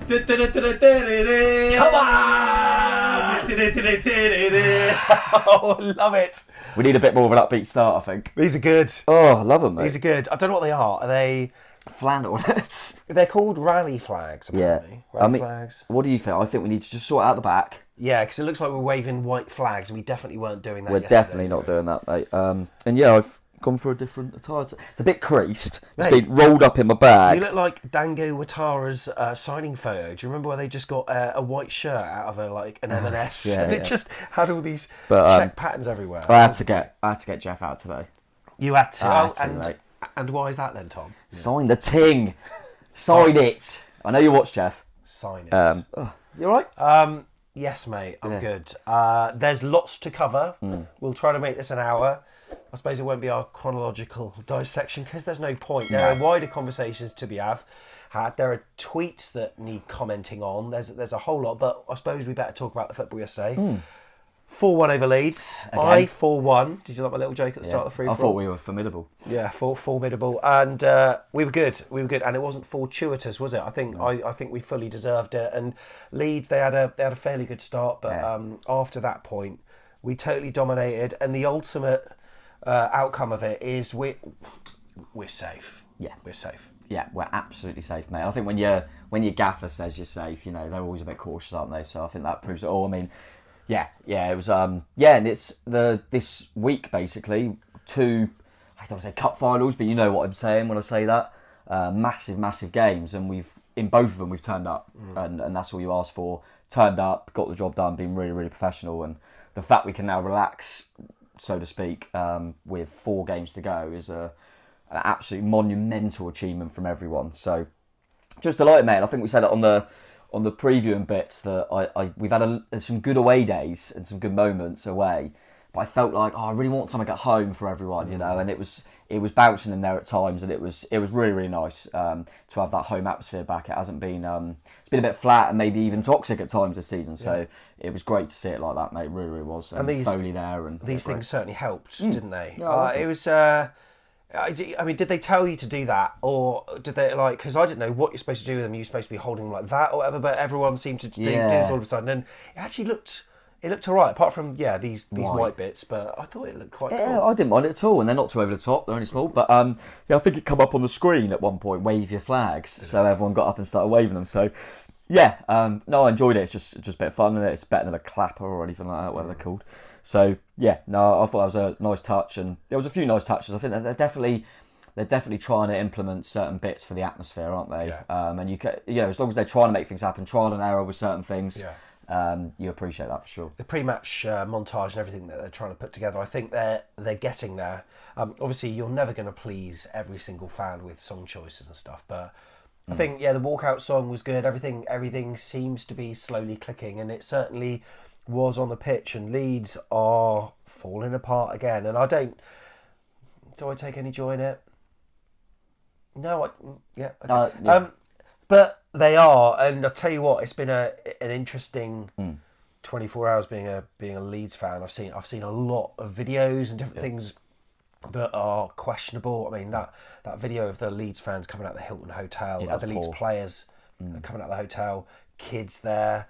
Come on! Oh, I love it. We need a bit more of an upbeat start, I think. These are good. Oh, I love them, mate. These are good. I don't know what they are. Are they... Flannel. They're called rally flags, apparently. Yeah. Rally flags. What do you think? I think we need to just sort out the back. Yeah, because it looks like we're waving white flags, and we definitely weren't doing that We're definitely not doing that, mate. And yeah, I've gone for a different attire. It's a bit creased. It's been rolled up in my bag. You look like Dango Watara's signing photo. Do you remember where they just got a white shirt out of an M&S? Yeah, and it just had all these check patterns everywhere. I had to get Jeff out today. You had to? Mate. And why is that then, Tom? Sign the ting. Sign it. I know you watch, Jeff. Sign it. You all right? Yes, mate. I'm good. There's lots to cover. We'll try to make this an hour. I suppose it won't be our chronological dissection because there's no point. There are wider conversations to be had. There are tweets that need commenting on. There's a whole lot, but I suppose we better talk about the football yesterday. 4-1 over Leeds. Again. I 4-1. Did you like my little joke at the start of the free-for-all? I thought we were formidable. Yeah, formidable, and we were good. And it wasn't fortuitous, was it? I think I think we fully deserved it. And Leeds, they had a fairly good start, but after that point, we totally dominated. And the ultimate outcome of it is we're safe. Yeah, we're safe. Yeah, we're absolutely safe, mate. I think when your gaffer says you're safe, they're always a bit cautious, aren't they? So I think that proves it all. I mean. Yeah, it was, and it's this week, basically, two, I don't want to say cup finals, but you know what I'm saying when I say that, massive games, and in both of them, we've turned up, and that's all you ask for, turned up, got the job done, been really, really professional, and the fact we can now relax, so to speak, with 4 games to go is an absolutely monumental achievement from everyone, so just delighted, mate. I think we said it on the previewing bits that we've had some good away days and some good moments away, but I felt like I really want something at home for everyone, and it was bouncing in there at times, and it was really, really nice to have that home atmosphere back. It hasn't been it's been a bit flat and maybe even toxic at times this season, so it was great to see it like that, mate. Really, really was. And Foley there, and these things certainly helped, didn't they? Yeah, it was. I mean, did they tell you to do that, or did they because I didn't know what you're supposed to do with them. You're supposed to be holding them like that or whatever, but everyone seemed to do this all of a sudden, and it actually looked alright. Apart from these white bits, but I thought it looked quite cool. Yeah, I didn't mind it at all, and they're not too over the top. They're only small, but I think it come up on the screen at one point. Wave your flags, so everyone got up and started waving them. So yeah, no, I enjoyed it. It's just a bit of fun, and it's better than a clapper or anything like that, whatever they're called. So yeah, no, I thought that was a nice touch, and there was a few nice touches. I think that they're definitely trying to implement certain bits for the atmosphere, aren't they? Yeah. And you can, as long as they're trying to make things happen, trial and error with certain things, you appreciate that for sure. The pre-match montage and everything that they're trying to put together, I think they're getting there. Obviously, you're never going to please every single fan with song choices and stuff, but I think the walkout song was good. Everything seems to be slowly clicking, and it certainly was on the pitch. And Leeds are falling apart again, and do I take any joy in it? No, I do. But they are, and I tell you what, it's been an interesting 24 hours being a Leeds fan. I've seen a lot of videos and different things that are questionable. I mean, that video of the Leeds fans coming out of the Hilton Hotel, the Leeds players coming out of the hotel, kids there,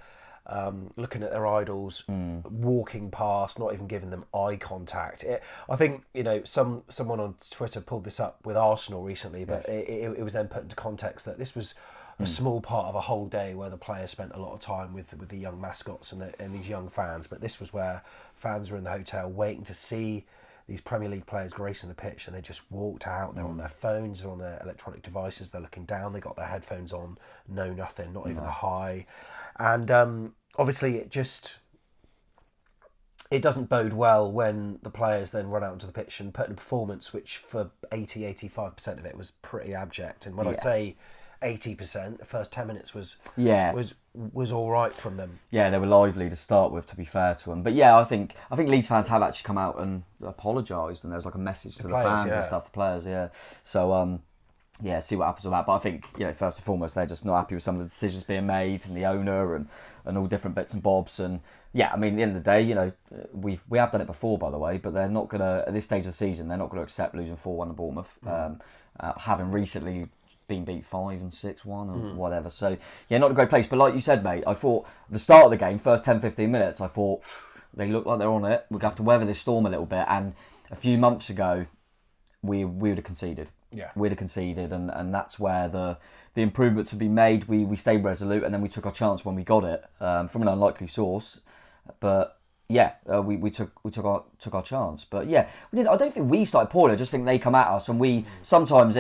looking at their idols, walking past, not even giving them eye contact. I think someone on Twitter pulled this up with Arsenal recently, but it was then put into context that this was a small part of a whole day where the players spent a lot of time with the young mascots and these young fans. But this was where fans were in the hotel waiting to see these Premier League players gracing the pitch, and they just walked out. They're on their phones, they're on their electronic devices, they're looking down, they got their headphones on, no nothing, not even a hi. And obviously it doesn't bode well when the players then run out onto the pitch and put in a performance which for 85% of it was pretty abject. And when I say 80%, the first 10 minutes was all right from them. Yeah, they were lively to start with, to be fair to them. But yeah, I think Leeds fans have actually come out and apologised, and there's like a message to the fans and stuff, the players, So see what happens with that. But I think, first and foremost, they're just not happy with some of the decisions being made, and the owner and all different bits and bobs. And yeah, I mean, at the end of the day, we have done it before, by the way, but they're not gonna, at this stage of the season, they're not gonna accept losing 4-1 to Bournemouth. Having recently been beat 5 and 6-1 or whatever. So, yeah, not a great place. But like you said, mate, I thought the start of the game, first 10-15 minutes, I thought they look like they're on it. We're going to have to weather this storm a little bit. And a few months ago, we would have conceded. Yeah. We'd have conceded, and that's where the improvements have been made. We stayed resolute, and then we took our chance when we got it from an unlikely source. But yeah, we took our chance. But yeah, I don't think we started poorly. I just think they come at us, and we sometimes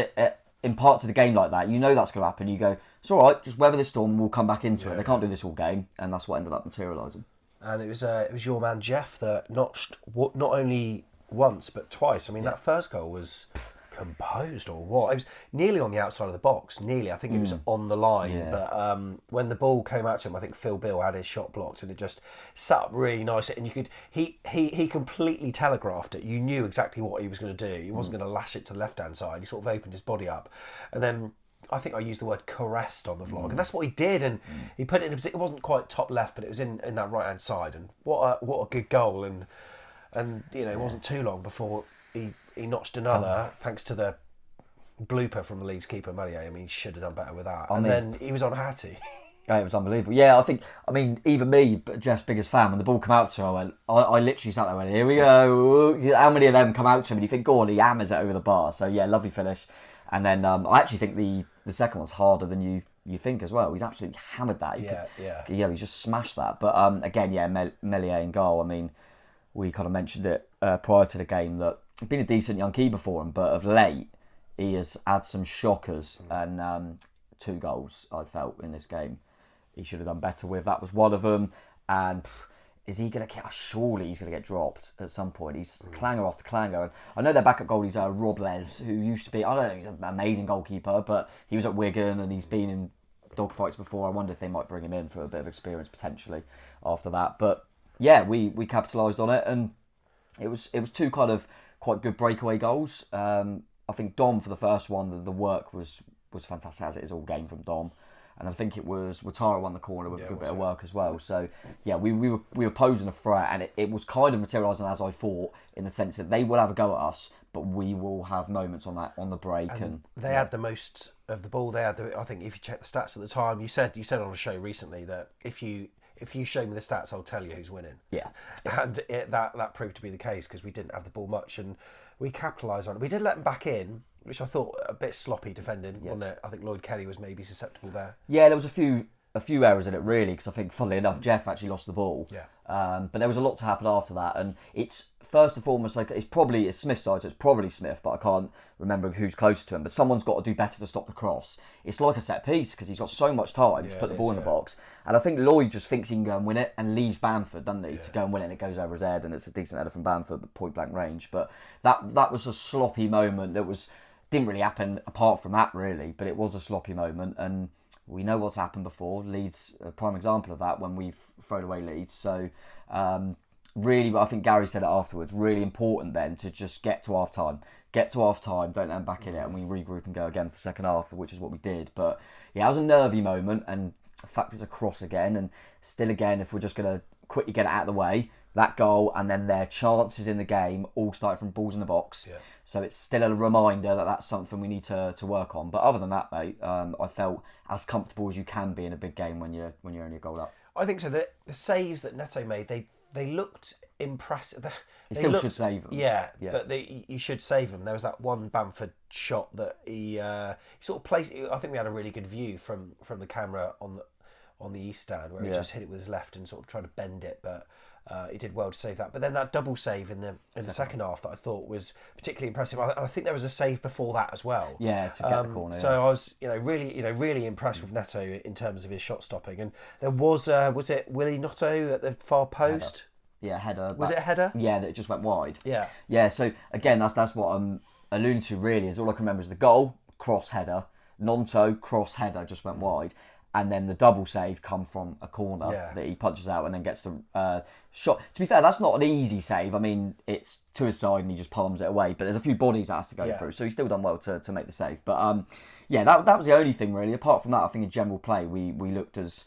in parts of the game like that, that's going to happen. You go, it's all right, just weather this storm, and we'll come back into it. They can't do this all game, and that's what ended up materialising. And it was your man Jeff that notched not only once but twice. I mean, that first goal was composed or what? It was nearly on the outside of the box. Nearly, I think it was on the line. Yeah. But when the ball came out to him, I think Phil Bill had his shot blocked, and it just sat up really nice. And you could he completely telegraphed it. You knew exactly what he was going to do. He wasn't going to lash it to the left hand side. He sort of opened his body up, and then I think I used the word caressed on the vlog, and that's what he did. And he put it in a position. It wasn't quite top left, but it was in that right hand side. And what a good goal. And it wasn't too long before he notched another, thanks to the blooper from the Leeds keeper, Melier. I mean, he should have done better with that. Then he was on Hattie. It was unbelievable. Yeah, even me, Jeff's biggest fan, when the ball came out to him, I literally sat there and went, here we go. How many of them come out to him? And you think, God, he hammers it over the bar. So yeah, lovely finish. And then I actually think the second one's harder than you think as well. He's absolutely hammered that. He just smashed that. But again, Melier in goal. I mean, we kind of mentioned it prior to the game that he's been a decent young keeper for him, but of late he has had some shockers, and 2 goals I felt in this game he should have done better with. That was one of them. And is he going to get? Surely he's going to get dropped at some point. He's clanger after clanger. And I know their backup goalie's Rob Les, who used to be, I don't know, he's an amazing goalkeeper, but he was at Wigan and he's been in dogfights before. I wonder if they might bring him in for a bit of experience potentially after that. But yeah, we capitalised on it, and it was 2 kind of quite good breakaway goals. I think Dom for the first one, the work was fantastic, as it is all game from Dom. And I think it was Watara won the corner with a good bit of work as well. So yeah, we were posing a threat, and it was kind of materialising as I thought, in the sense that they will have a go at us, but we will have moments on the break. And they had the most of the ball. I think if you check the stats at the time, you said on a show recently that if you show me the stats, I'll tell you who's winning. Yeah. And that proved to be the case, because we didn't have the ball much, and we capitalised on it. We did let them back in, which I thought a bit sloppy defending, wasn't it? I think Lloyd Kelly was maybe susceptible there. Yeah, there was a few errors in it, really, because I think, funnily enough, Jeff actually lost the ball. Yeah. But there was a lot to happen after that, and it's first and foremost, it's Smith's side, so it's probably Smith, but I can't remember who's closer to him. But someone's got to do better to stop the cross. It's like a set piece, because he's got so much time to put the ball in the box. And I think Lloyd just thinks he can go and win it, and leaves Bamford, doesn't he, to go and win it, and it goes over his head, and it's a decent header from Bamford, but point blank range. But that was a sloppy moment that didn't really happen apart from that, really, but it was a sloppy moment, and we know what's happened before. Leeds, a prime example of that, when we've thrown away Leeds. So really, I think Gary said it afterwards, really important then to just get to half time, don't let them back in it, and we regroup and go again for the second half, which is what we did. But yeah, it was a nervy moment, and the fact it's a cross again, and still again, if we're just going to quickly get it out of the way, that goal and then their chances in the game all started from balls in the box. Yeah. So it's still a reminder that that's something we need to work on. But other than that, mate, I felt as comfortable as you can be in a big game when you're only a goal up. I think so. The saves that Neto made, they looked impressive. You still should save them. Yeah. But you should save them. There was that one Bamford shot that he sort of placed. I think we had a really good view from the camera on the east stand, where he just hit it with his left and sort of tried to bend it, but he did well to save that. But then that double save in the second half that I thought was particularly impressive. I think there was a save before that as well. Yeah, to get the corner. So I was really impressed with Neto in terms of his shot stopping. And there was it Willie Notto at the far post? Yeah, header. Was it a header? Yeah, that it just went wide. Yeah. Yeah, so again, that's what I'm alluding to, really, is all I can remember is the goal, cross header, Nonto, cross header, just went wide. And then the double save come from a corner that he punches out and then gets the shot. To be fair, that's not an easy save. I mean, it's to his side and he just palms it away. But there's a few bodies that has to go through. So he's still done well to make the save. But that was the only thing, really. Apart from that, I think in general play, we looked as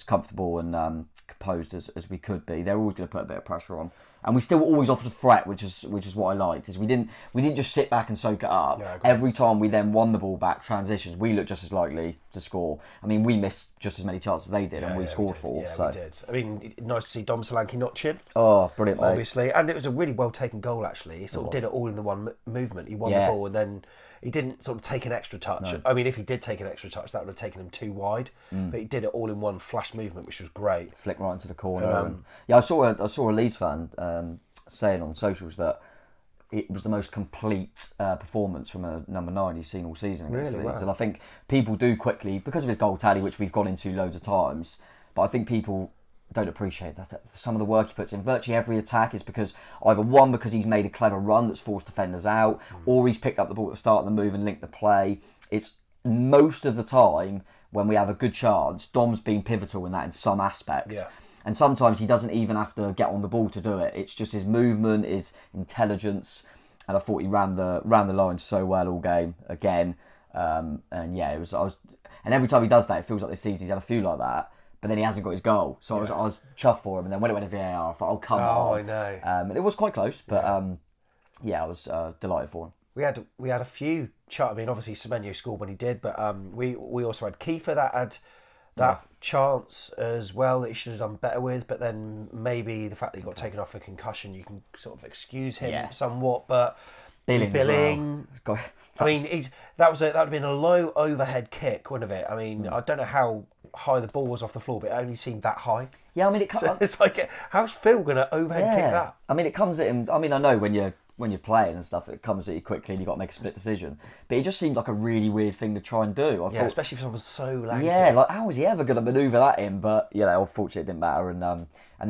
comfortable and composed as we could be. They're always going to put a bit of pressure on. And we still always offered a threat, which is what I liked. Is we didn't just sit back and soak it up. Yeah, every time we then won the ball back, transitions, we looked just as likely to score. I mean, we missed just as many chances as they did, and we scored 4. Yeah, so. we did. I mean, nice to see Dom Solanke notch in. Oh, brilliant, mate. Obviously, and it was a really well taken goal. Actually, he sort of did it all in the one movement. He won the ball, and then he didn't sort of take an extra touch. No. I mean, if he did take an extra touch, that would have taken him too wide. But he did it all in one flash movement, which was great. Flick right into the corner. I saw a Leeds fan saying on socials that it was the most complete performance from a number 9 he's seen all season against Leeds. Wow. And I think people do quickly, because of his goal tally, which we've gone into loads of times, but I think people don't appreciate that some of the work he puts in. Virtually every attack is because he's made a clever run that's forced defenders out, or he's picked up the ball at the start of the move and linked the play. It's most of the time when we have a good chance, Dom's been pivotal in that in some aspect. Yeah. And sometimes he doesn't even have to get on the ball to do it. It's just his movement, his intelligence, and I thought he ran the line so well all game again. And every time he does that, it feels like this season he's had a few like that. But then he hasn't got his goal, so I was chuffed for him. And then when it went to VAR, I thought, "Oh come on!" Oh, I know. And it was quite close, but I was delighted for him. We had a few. I mean, obviously Semenyo scored when he did, but we also had Kiefer that had that chance as well that he should have done better with. But then maybe the fact that he got taken off for concussion, you can sort of excuse him somewhat. But Billing. Well. I mean, that would have been a low overhead kick, wouldn't it? I mean, I don't know how high the ball was off the floor, but it only seemed that high. Yeah, I mean, it's like, how's Phil going to overhead kick that? I mean, it comes at him. I mean, I know when you're playing and stuff, it comes at you quickly and you've got to make a split decision. But it just seemed like a really weird thing to try and do. I thought, especially if someone was so lanky. Yeah, like how was he ever going to manoeuvre that in? But unfortunately it didn't matter. And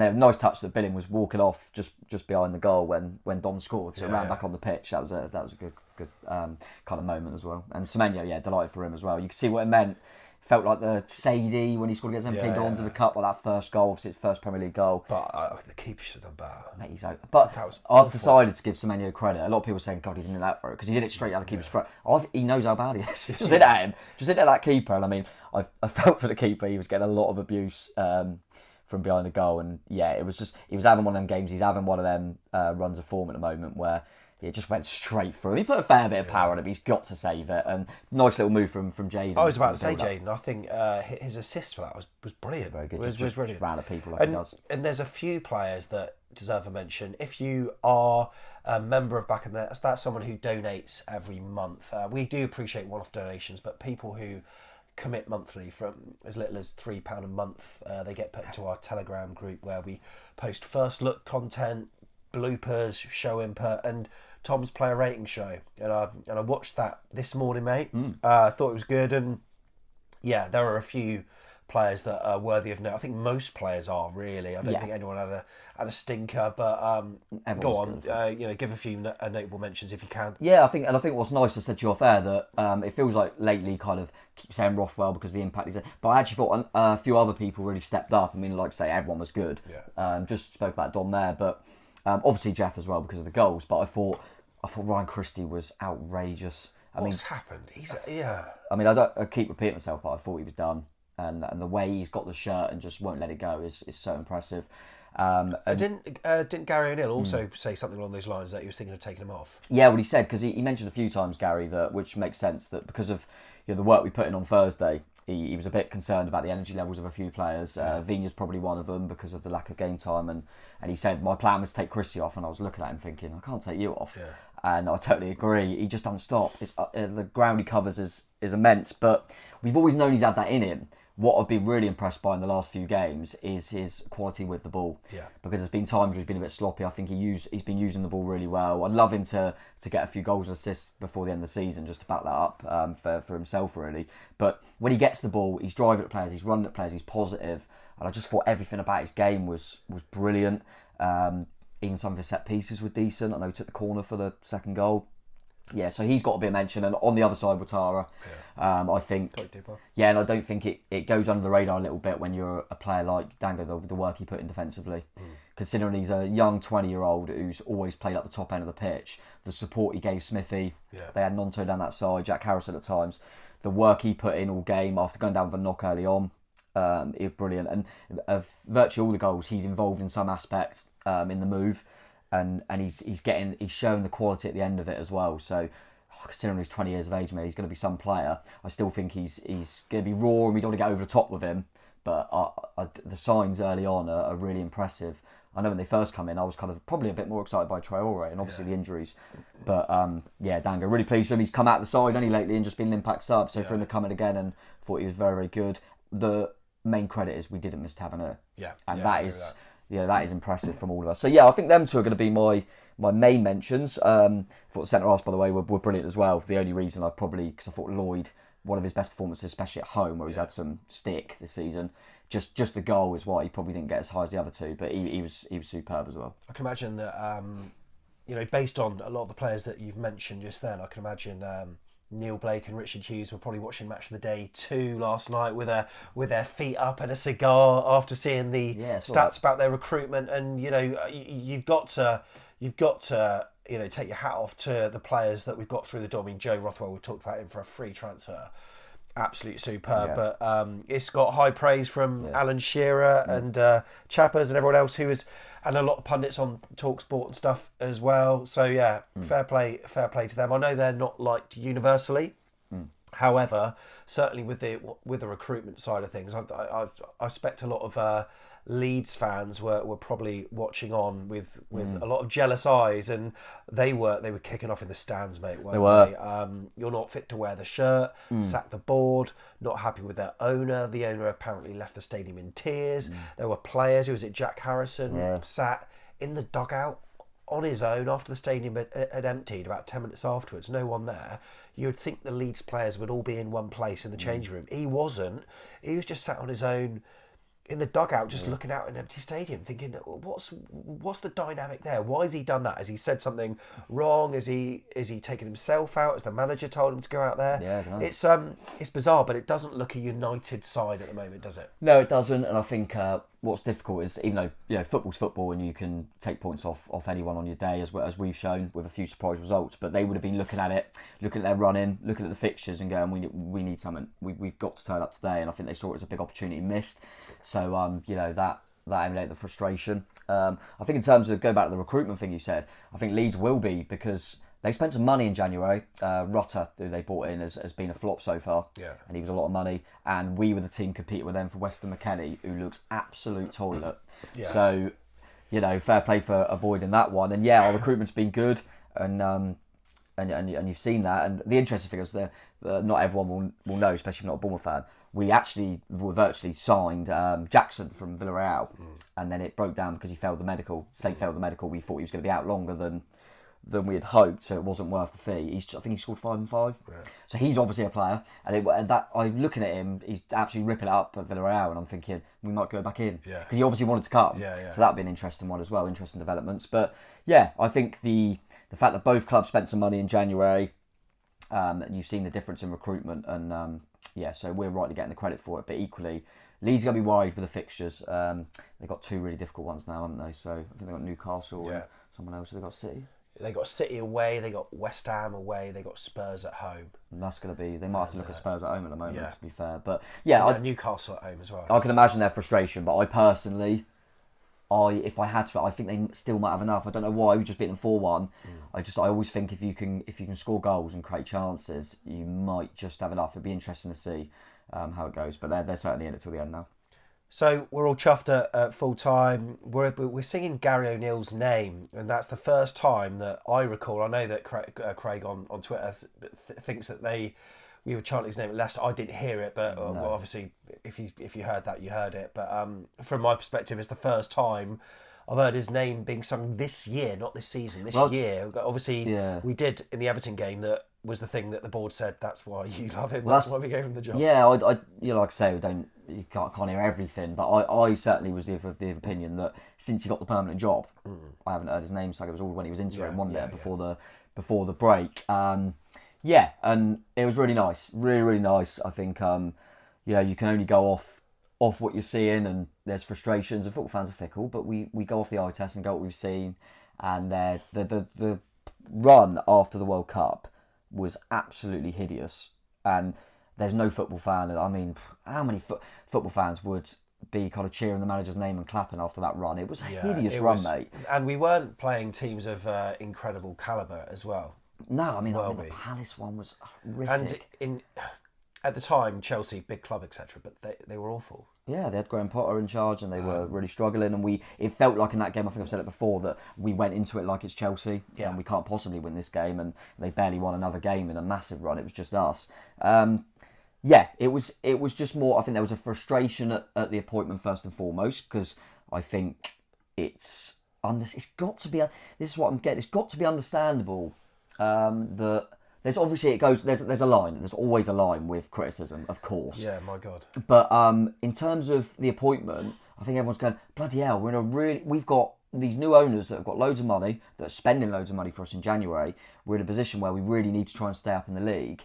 then a nice touch that Billing was walking off just behind the goal when Dom scored, so it ran back on the pitch. That was a good kind of moment as well. And Semenyo, delighted for him as well. You can see what it meant. Felt like the Sadie when he scored against MP Dons in the cup, like that first goal, obviously his first Premier League goal. But the keeper should have done better. Mate, he's out. But I've decided to give Semenyo credit. A lot of people are saying, God, he didn't hit that throw, because he did it straight out the keeper's throat. He knows how bad he is. Just hit at him. Just hit at that keeper. And I mean, I felt for the keeper. He was getting a lot of abuse from behind the goal. And he was having one of them games. He's having one of them runs of form at the moment where it just went straight through. He put a fair bit of power on him. He's got to save it. And nice little move from Jayden. I was about to say Jayden. I think his assist for that was brilliant. Very good. Was just brilliant. Ran at people like he does. And there's a few players that deserve a mention. If you are a member of Back in There, that's someone who donates every month. We do appreciate one-off donations, but people who commit monthly from as little as £3 a month, they get put into our Telegram group where we post first look content, bloopers, show input, and Tom's player rating show, and I watched that this morning, mate. I thought it was good, and there are a few players that are worthy of note. I think most players are, really. I don't think anyone had a stinker, but go on, give a few notable mentions if you can. Yeah, I think what's nice, I said to you off air that it feels like lately kind of keep saying Rothwell because of the impact he's had, but I actually thought a few other people really stepped up. I mean, like I say, everyone was good. Just spoke about Dom there, but obviously Jeff as well because of the goals. But I thought Ryan Christie was outrageous. What's happened? I mean, I keep repeating myself, but I thought he was done. And the way he's got the shirt and just won't let it go is so impressive. Didn't Gary O'Neill also say something along those lines that he was thinking of taking him off? Yeah, what he said, because he mentioned a few times, Gary, that which makes sense, that because of the work we put in on Thursday, he was a bit concerned about the energy levels of a few players. Vigna's probably one of them because of the lack of game time, and he said my plan was to take Christie off, and I was looking at him thinking I can't take you off. And I totally agree. He just doesn't stop. The ground he covers is immense, but we've always known he's had that in him. What I've been really impressed by in the last few games is his quality with the ball. Because there's been times where he's been a bit sloppy. I think he's been using the ball really well. I'd love him to get a few goals and assists before the end of the season, just to back that up for himself, really. But when he gets the ball, he's driving at players, he's running at players, he's positive. And I just thought everything about his game was brilliant. Even some of his set pieces were decent. I know he took the corner for the second goal. Yeah, so he's got to be a mention. And on the other side, Watara, I think... Yeah, and I don't think it goes under the radar a little bit when you're a player like Dango, the work he put in defensively. Considering he's a young 20-year-old who's always played up the top end of the pitch, the support he gave Smithy, they had Nonto down that side, Jack Harrison at times, the work he put in all game after going down with a knock early on, it was brilliant. And virtually all the goals, he's involved in some aspect in the move. and he's showing the quality at the end of it as well. So considering he's 20 years of age, maybe he's going to be some player. I still think he's going to be raw, and we don't want to get over the top with him. But the signs early on are really impressive. I know when they first come in, I was kind of probably a bit more excited by Traore, and obviously the injuries. But Dango, really pleased with him. He's come out the side only lately and just been an impact sub. So for him to come in again, and thought he was very, very good. The main credit is we didn't miss Tavernier. That is impressive from all of us. So I think them two are going to be my main mentions. I thought the centre halves, by the way, were brilliant as well. The only reason because I thought Lloyd, one of his best performances, especially at home, where he's had some stick this season. Just the goal is why he probably didn't get as high as the other two, but he was superb as well. I can imagine that, based on a lot of the players that you've mentioned just then, I can imagine Neil Blake and Richard Hughes were probably watching Match of the Day 2 last night with their feet up and a cigar after seeing the stats about their recruitment. And you've got to take your hat off to the players that we've got through the door. I mean, Joe Rothwell, we've talked about him for a free transfer. Absolutely superb, but it's got high praise from Alan Shearer and Chappers and everyone else and a lot of pundits on TalkSport and stuff as well. So fair play to them. I know they're not liked universally. However, certainly with the recruitment side of things, I expect a lot of Leeds fans were probably watching on with a lot of jealous eyes, and they were kicking off in the stands, mate. They were. You're not fit to wear the shirt. Sack the board. Not happy with their owner. The owner apparently left the stadium in tears. There were players. Who was it? Jack Harrison sat in the dugout on his own after the stadium had emptied. About 10 minutes afterwards, no one there. You would think the Leeds players would all be in one place in the changing room. He wasn't. He was just sat on his own in the dugout, just looking out at an empty stadium, thinking, what's the dynamic there? Why has he done that? Has he said something wrong? Is he taken himself out? Has the manager told him to go out there? Yeah, I don't know. It's bizarre, but it doesn't look a united side at the moment, does it? No, it doesn't. And I think what's difficult is, even though football's football and you can take points off anyone on your day, as we've shown with a few surprise results, but they would have been looking at their running, looking at the fixtures and going, we need something. We've got to turn up today, and I think they saw it as a big opportunity missed. So that emulated the frustration. I think in terms of going back to the recruitment thing you said, I think Leeds will be, because they spent some money in January. Rutter, who they bought in, has been a flop so far. Yeah. And he was a lot of money. And we were the team competing with them for Weston McKennie, who looks absolute toilet. Yeah. So, fair play for avoiding that one. And our recruitment's been good, and you've seen that. And the interesting thing is that not everyone will know, especially if you're not a Bournemouth fan. We actually were virtually signed Jackson from Villarreal, and then it broke down because he failed the medical. Failed the medical. We thought he was going to be out longer than we had hoped, so it wasn't worth the fee. I think he scored 5 and 5. Yeah. So he's obviously a player, and I'm looking at him. He's absolutely ripping it up at Villarreal, and I'm thinking we might go back in because he obviously wanted to come. So that'd be an interesting one as well, interesting developments. But I think the fact that both clubs spent some money in January, and you've seen the difference in recruitment, and so we're rightly getting the credit for it. But equally, Leeds are going to be worried with the fixtures. They've got 2 really difficult ones now, haven't they? So I think they've got Newcastle and someone else. Have they got City? They got City away, they got West Ham away, they got Spurs at home. And that's going to be... They might have to look at Spurs at home at the moment, to be fair. But Newcastle at home as well. I can imagine their frustration, but I personally... if I had to, I think they still might have enough. I don't know why. We just beat them 4-1. I always think if you can score goals and create chances, you might just have enough. It'd be interesting to see how it goes. But they're certainly in it till the end now. So we're all chuffed at full time. We're singing Gary O'Neill's name, and that's the first time that I recall. I know that Craig on Twitter thinks that we were chanting his name at Leicester. I didn't hear it, but well, obviously, if you heard that, you heard it. But from my perspective, it's the first time I've heard his name being sung this year, not this season. This year, obviously, we did in the Everton game. That was the thing that the board said. That's why you love him. That's why we gave him the job. Yeah, I like I say, you can't hear everything, but I certainly was of the opinion that since he got the permanent job, I haven't heard his name sung. It was all when he was interim, before the break. And it was really nice, really nice. I think you can only go off what you're seeing, and there's frustrations, and football fans are fickle, but we go off the eye test and go what we've seen, and the run after the World Cup was absolutely hideous, and there's no football fan. I mean, how many football fans would be kind of cheering the manager's name and clapping after that run. It was a hideous it run, was, mate. And we weren't playing teams of incredible calibre as well. No, I mean the Palace one was horrific. And at the time, Chelsea, big club, etc., but they were awful. Yeah, they had Graham Potter in charge and they were really struggling. And it felt like in that game, I think I've said it before, that we went into it like it's Chelsea and we can't possibly win this game. And they barely won another game in a massive run. It was just us. It was just more, I think there was a frustration at the appointment first and foremost, because I think it's got to be, this is what I'm getting, it's got to be understandable that there's obviously, there's a line, there's always a line with criticism, of course. Yeah, my God. But in terms of the appointment, I think everyone's going, bloody hell, we've got these new owners that have got loads of money, that are spending loads of money for us in January. We're in a position where we really need to try and stay up in the league.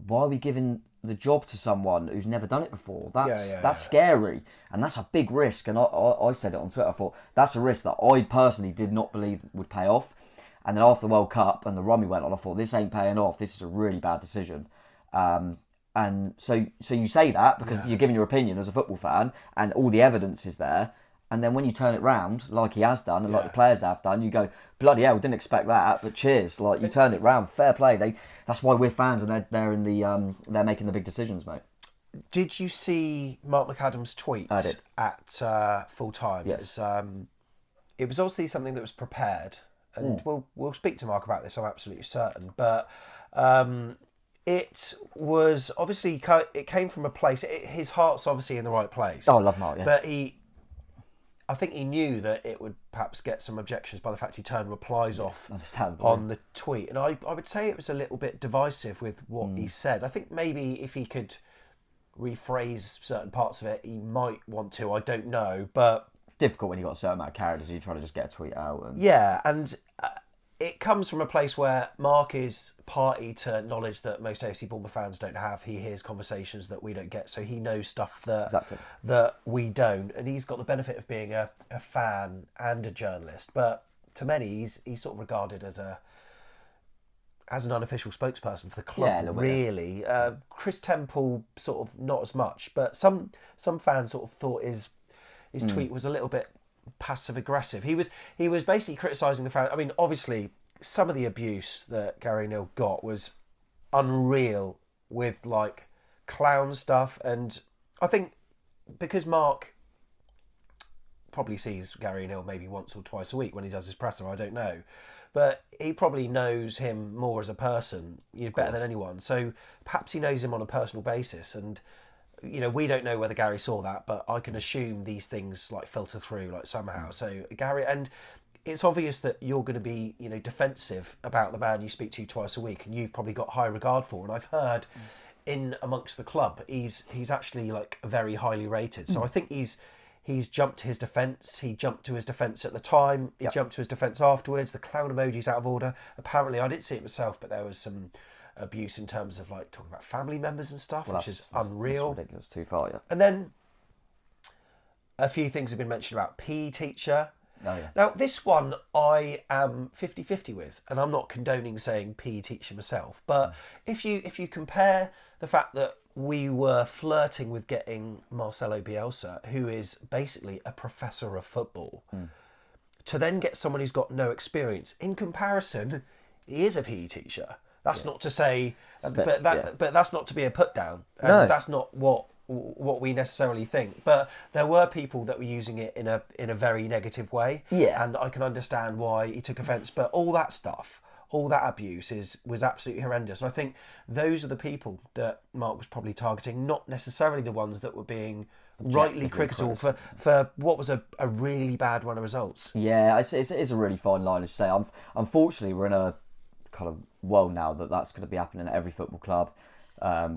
Why are we giving the job to someone who's never done it before? That's scary, and that's a big risk. And I said it on Twitter. I thought that's a risk that I personally did not believe would pay off. And then after the World Cup and the run we went on, I thought this ain't paying off. This is a really bad decision. And so you say that because you're giving your opinion as a football fan, and all the evidence is there. And then when you turn it round, like he has done, and like the players have done, you go, bloody hell, didn't expect that, but cheers. Like, you turn it round, fair play. That's why we're fans, and they're making the big decisions, mate. Did you see Mark McAdam's tweet I did. At full time? Yes. It was obviously something that was prepared, and we'll speak to Mark about this, I'm absolutely certain. But it was obviously, it came from a place, his heart's obviously in the right place. Oh, I love Mark, yeah. But I think he knew that it would perhaps get some objections by the fact he turned replies off on the tweet. And I would say it was a little bit divisive with what he said. I think maybe if he could rephrase certain parts of it, he might want to. I don't know. But difficult when you've got a certain amount of characters, you try to just get a tweet out. And it comes from a place where Mark is party to knowledge that most AFC Bournemouth fans don't have. He hears conversations that we don't get, so he knows stuff that we don't. And he's got the benefit of being a fan and a journalist. But to many, he's sort of regarded as an unofficial spokesperson for the club, really. Chris Temple, sort of not as much. But some fans sort of thought his tweet was a little bit passive aggressive. He was basically criticising the fan. I mean, obviously, some of the abuse that Gary O'Neill got was unreal, with like clown stuff. And I think because Mark probably sees Gary O'Neill maybe once or twice a week when he does his presser, I don't know, but he probably knows him more as a person, better than anyone. So perhaps he knows him on a personal basis. And we don't know whether Gary saw that, but I can assume these things like filter through like somehow. So Gary, and it's obvious that you're going to be, defensive about the man you speak to twice a week, and you've probably got high regard for. And I've heard in amongst the club, he's actually like very highly rated. So I think he's jumped to his defence. He jumped to his defence at the time. He jumped to his defence afterwards. The clown emoji's out of order. Apparently, I didn't see it myself, but there was some abuse in terms of like talking about family members and stuff, which is unreal. That's ridiculous, too far, yeah. And then a few things have been mentioned about PE teacher. Oh, yeah. Now, this one I am 50-50 with, and I'm not condoning saying PE teacher myself, but if you compare the fact that we were flirting with getting Marcelo Bielsa, who is basically a professor of football, to then get someone who's got no experience, in comparison, he is a PE teacher. That's not to say, but that's not to be a put down. No. That's not what we necessarily think. But there were people that were using it in a very negative way. Yeah. And I can understand why he took offence. But all that stuff, all that abuse was absolutely horrendous. And I think those are the people that Mark was probably targeting, not necessarily the ones that were being rightly critical for what was a really bad run of results. Yeah, it is a really fine line to say. Unfortunately, we're in a kind of world now that's going to be happening at every football club.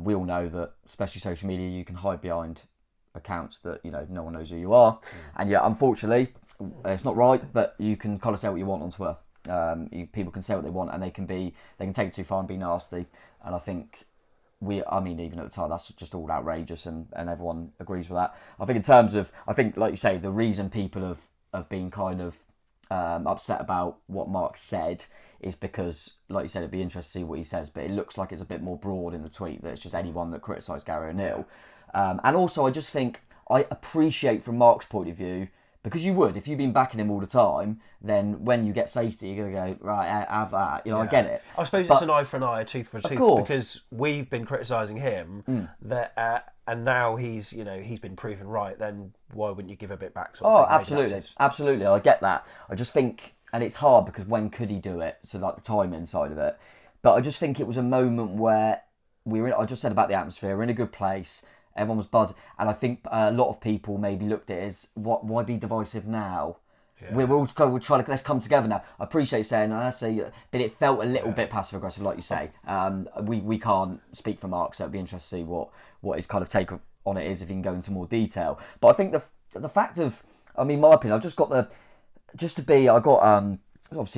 We all know that, especially social media, you can hide behind accounts that no one knows who you are, and yeah, unfortunately, it's not right. But you can kind of say what you want on Twitter. People can say what they want, and they can take it too far and be nasty. And I think even at the time, that's just all outrageous, and everyone agrees with that. I think in terms of, like you say, the reason people have been kind of upset about what Mark said is because, like you said, it'd be interesting to see what he says, but it looks like it's a bit more broad in the tweet, that it's just anyone that criticised Gary O'Neill. And also, I just think, I appreciate from Mark's point of view, because you would, if you've been backing him all the time, then when you get safety, you're going to go, right, have that. I get it. I suppose it's an eye for an eye, a tooth for a tooth, course. because we've been criticising him, that, and now he's been proven right, then why wouldn't you give a bit back? Sort of thing? Absolutely. Absolutely, I get that. I just think, and it's hard because when could he do it? So like the timing side of it. But I just think it was a moment where I just said about the atmosphere, we're in a good place. Everyone was buzzing, and I think a lot of people maybe looked at it as, why be divisive now? Yeah. We're trying to, let's come together now. I appreciate saying, but it felt a little bit passive aggressive, like you say. We can't speak for Mark, so it'd be interesting to see what his kind of take on it is if he can go into more detail. But I think the fact of, I mean, my opinion, I've just got obviously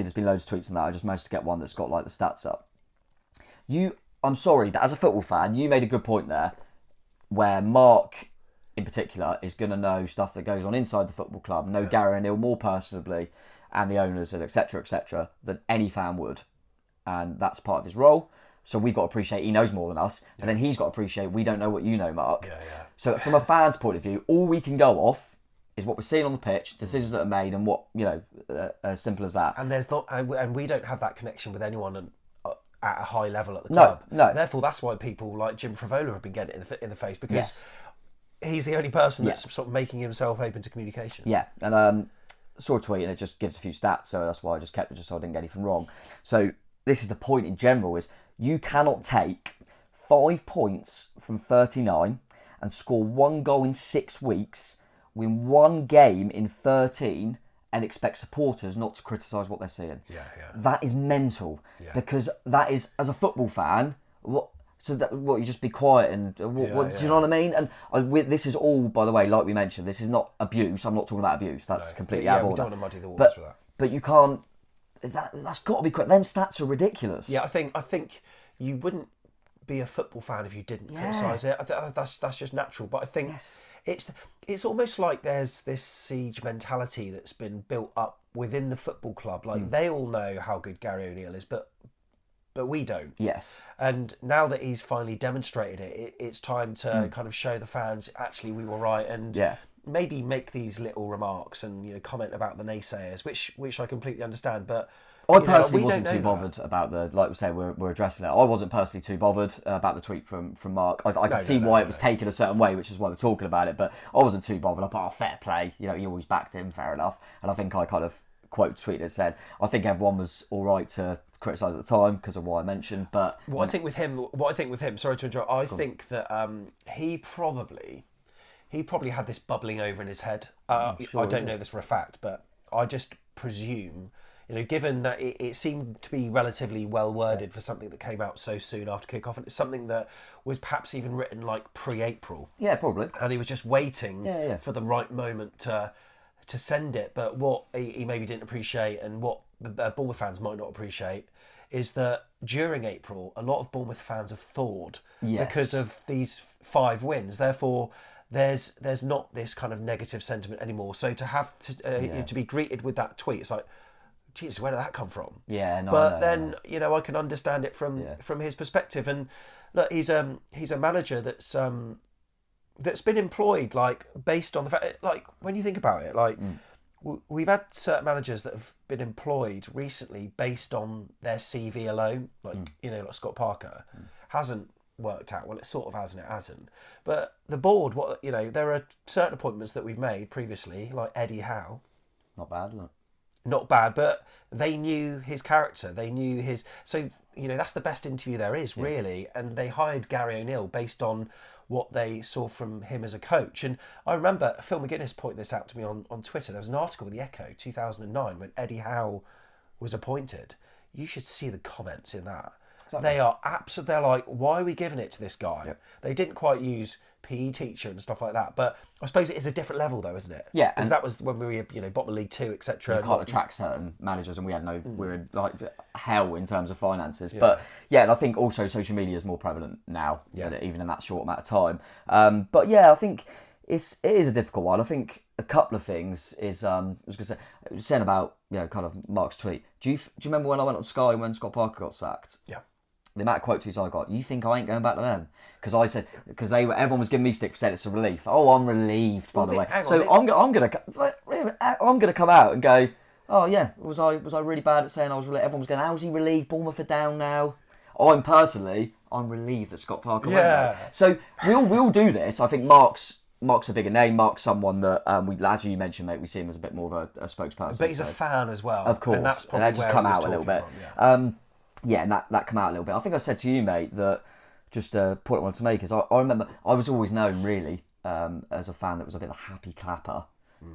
there's been loads of tweets on that. I just managed to get one that's got like the stats up. I'm sorry, but as a football fan, you made a good point there, where Mark, in particular, is going to know stuff that goes on inside the football club, know Gary O'Neill more personally, and the owners, and etc., than any fan would. And that's part of his role. So we've got to appreciate he knows more than us, and then he's got to appreciate we don't know what you know, Mark. So from a fan's point of view, all we can go off is what we're seeing on the pitch, decisions that are made, and what, as simple as that. And there's not, and we don't have that connection with anyone at a high level at the club. No. Therefore, that's why people like Jim Frivola have been getting it in the face, because he's the only person that's sort of making himself open to communication. Yeah, and saw a tweet and it just gives a few stats, so that's why I just kept it, just so I didn't get anything wrong. So this is the point in general, is you cannot take 5 points from 39 and score 1 goal in 6 weeks, win 1 game in 13, and expect supporters not to criticise what they're seeing. That is mental, because that is, as a football fan, you just be quiet and do you know what I mean? And this is all, by the way, like we mentioned, this is not abuse. I'm not talking about abuse. That's completely out of order. We don't want to muddy the waters with that. But you can't. That's got to be correct. Them stats are ridiculous. Yeah, I think you wouldn't be a football fan if you didn't criticise it. That's just natural. But I think. It's almost like there's this siege mentality that's been built up within the football club. Like they all know how good Gary O'Neill is, but we don't. Yes. And now that he's finally demonstrated it, it's time to kind of show the fans actually we were right, and maybe make these little remarks and comment about the naysayers, which I completely understand, but. I personally wasn't too bothered about like we say, we're addressing it. I wasn't personally too bothered about the tweet from Mark. I could see why it was taken a certain way, which is why we're talking about it, but I wasn't too bothered. I thought, fair play. He always backed him, fair enough. And I think I kind of quote tweeted and said, I think everyone was all right to criticise at the time because of what I mentioned. But what I think with him, sorry to interrupt, I think that he probably had this bubbling over in his head. I don't know this for a fact, but I just presume. Given that it seemed to be relatively well worded for something that came out so soon after kick-off, and it's something that was perhaps even written like pre-April. Yeah, probably. And he was just waiting for the right moment to send it. But what he maybe didn't appreciate, and what the Bournemouth fans might not appreciate, is that during April, a lot of Bournemouth fans have thawed because of these 5 wins. Therefore, there's not this kind of negative sentiment anymore. So to have to be greeted with that tweet, it's like, Jesus, where did that come from? Yeah, no. But then I can understand it from his perspective. And look, he's a manager that's been employed like based on the fact, like when you think about it, like we've had certain managers that have been employed recently based on their CV alone, like like Scott Parker hasn't worked out. Well, it sort of has and it hasn't. But the board, there are certain appointments that we've made previously, like Eddie Howe. Not bad, isn't it? Not bad, but they knew his character. They knew his... So, that's the best interview there is, really. And they hired Gary O'Neill based on what they saw from him as a coach. And I remember Phil McGuinness pointed this out to me on Twitter. There was an article with The Echo, 2009, when Eddie Howe was appointed. You should see the comments in that. Exactly. They are absolutely... They're like, why are we giving it to this guy? Yep. They didn't quite use PE teacher and stuff like that, but I suppose it is a different level though, isn't it? Yeah, because that was when we were bottom of League 2, etc. You can't attract certain managers, and we were in like hell in terms of finances. But and I think also social media is more prevalent now, even in that short amount of time. But I think it is a difficult one. I think a couple of things is I was going to say, saying about kind of Mark's tweet. Do you remember when I went on Sky when Scott Parker got sacked? Yeah. the amount of quote tweets I got, you think I ain't going back to them? Because everyone was giving me stick for saying it's a relief. Oh, I'm relieved, by the way. So I'm gonna come out and go, oh yeah, was I really bad at saying I was relieved? Everyone was going, how's he relieved? Bournemouth are down now. I'm relieved that Scott Parker went there. So we all do this. I think Mark's a bigger name. Mark's someone that as you mentioned, mate, we see him as a bit more of a spokesperson. But he's a fan as well, of course. And that's probably and that just come out a little bit. From, and that come out a little bit. I think I said to you, mate, that just a point I wanted to make is I remember I was always known really as a fan that was a bit of a happy clapper,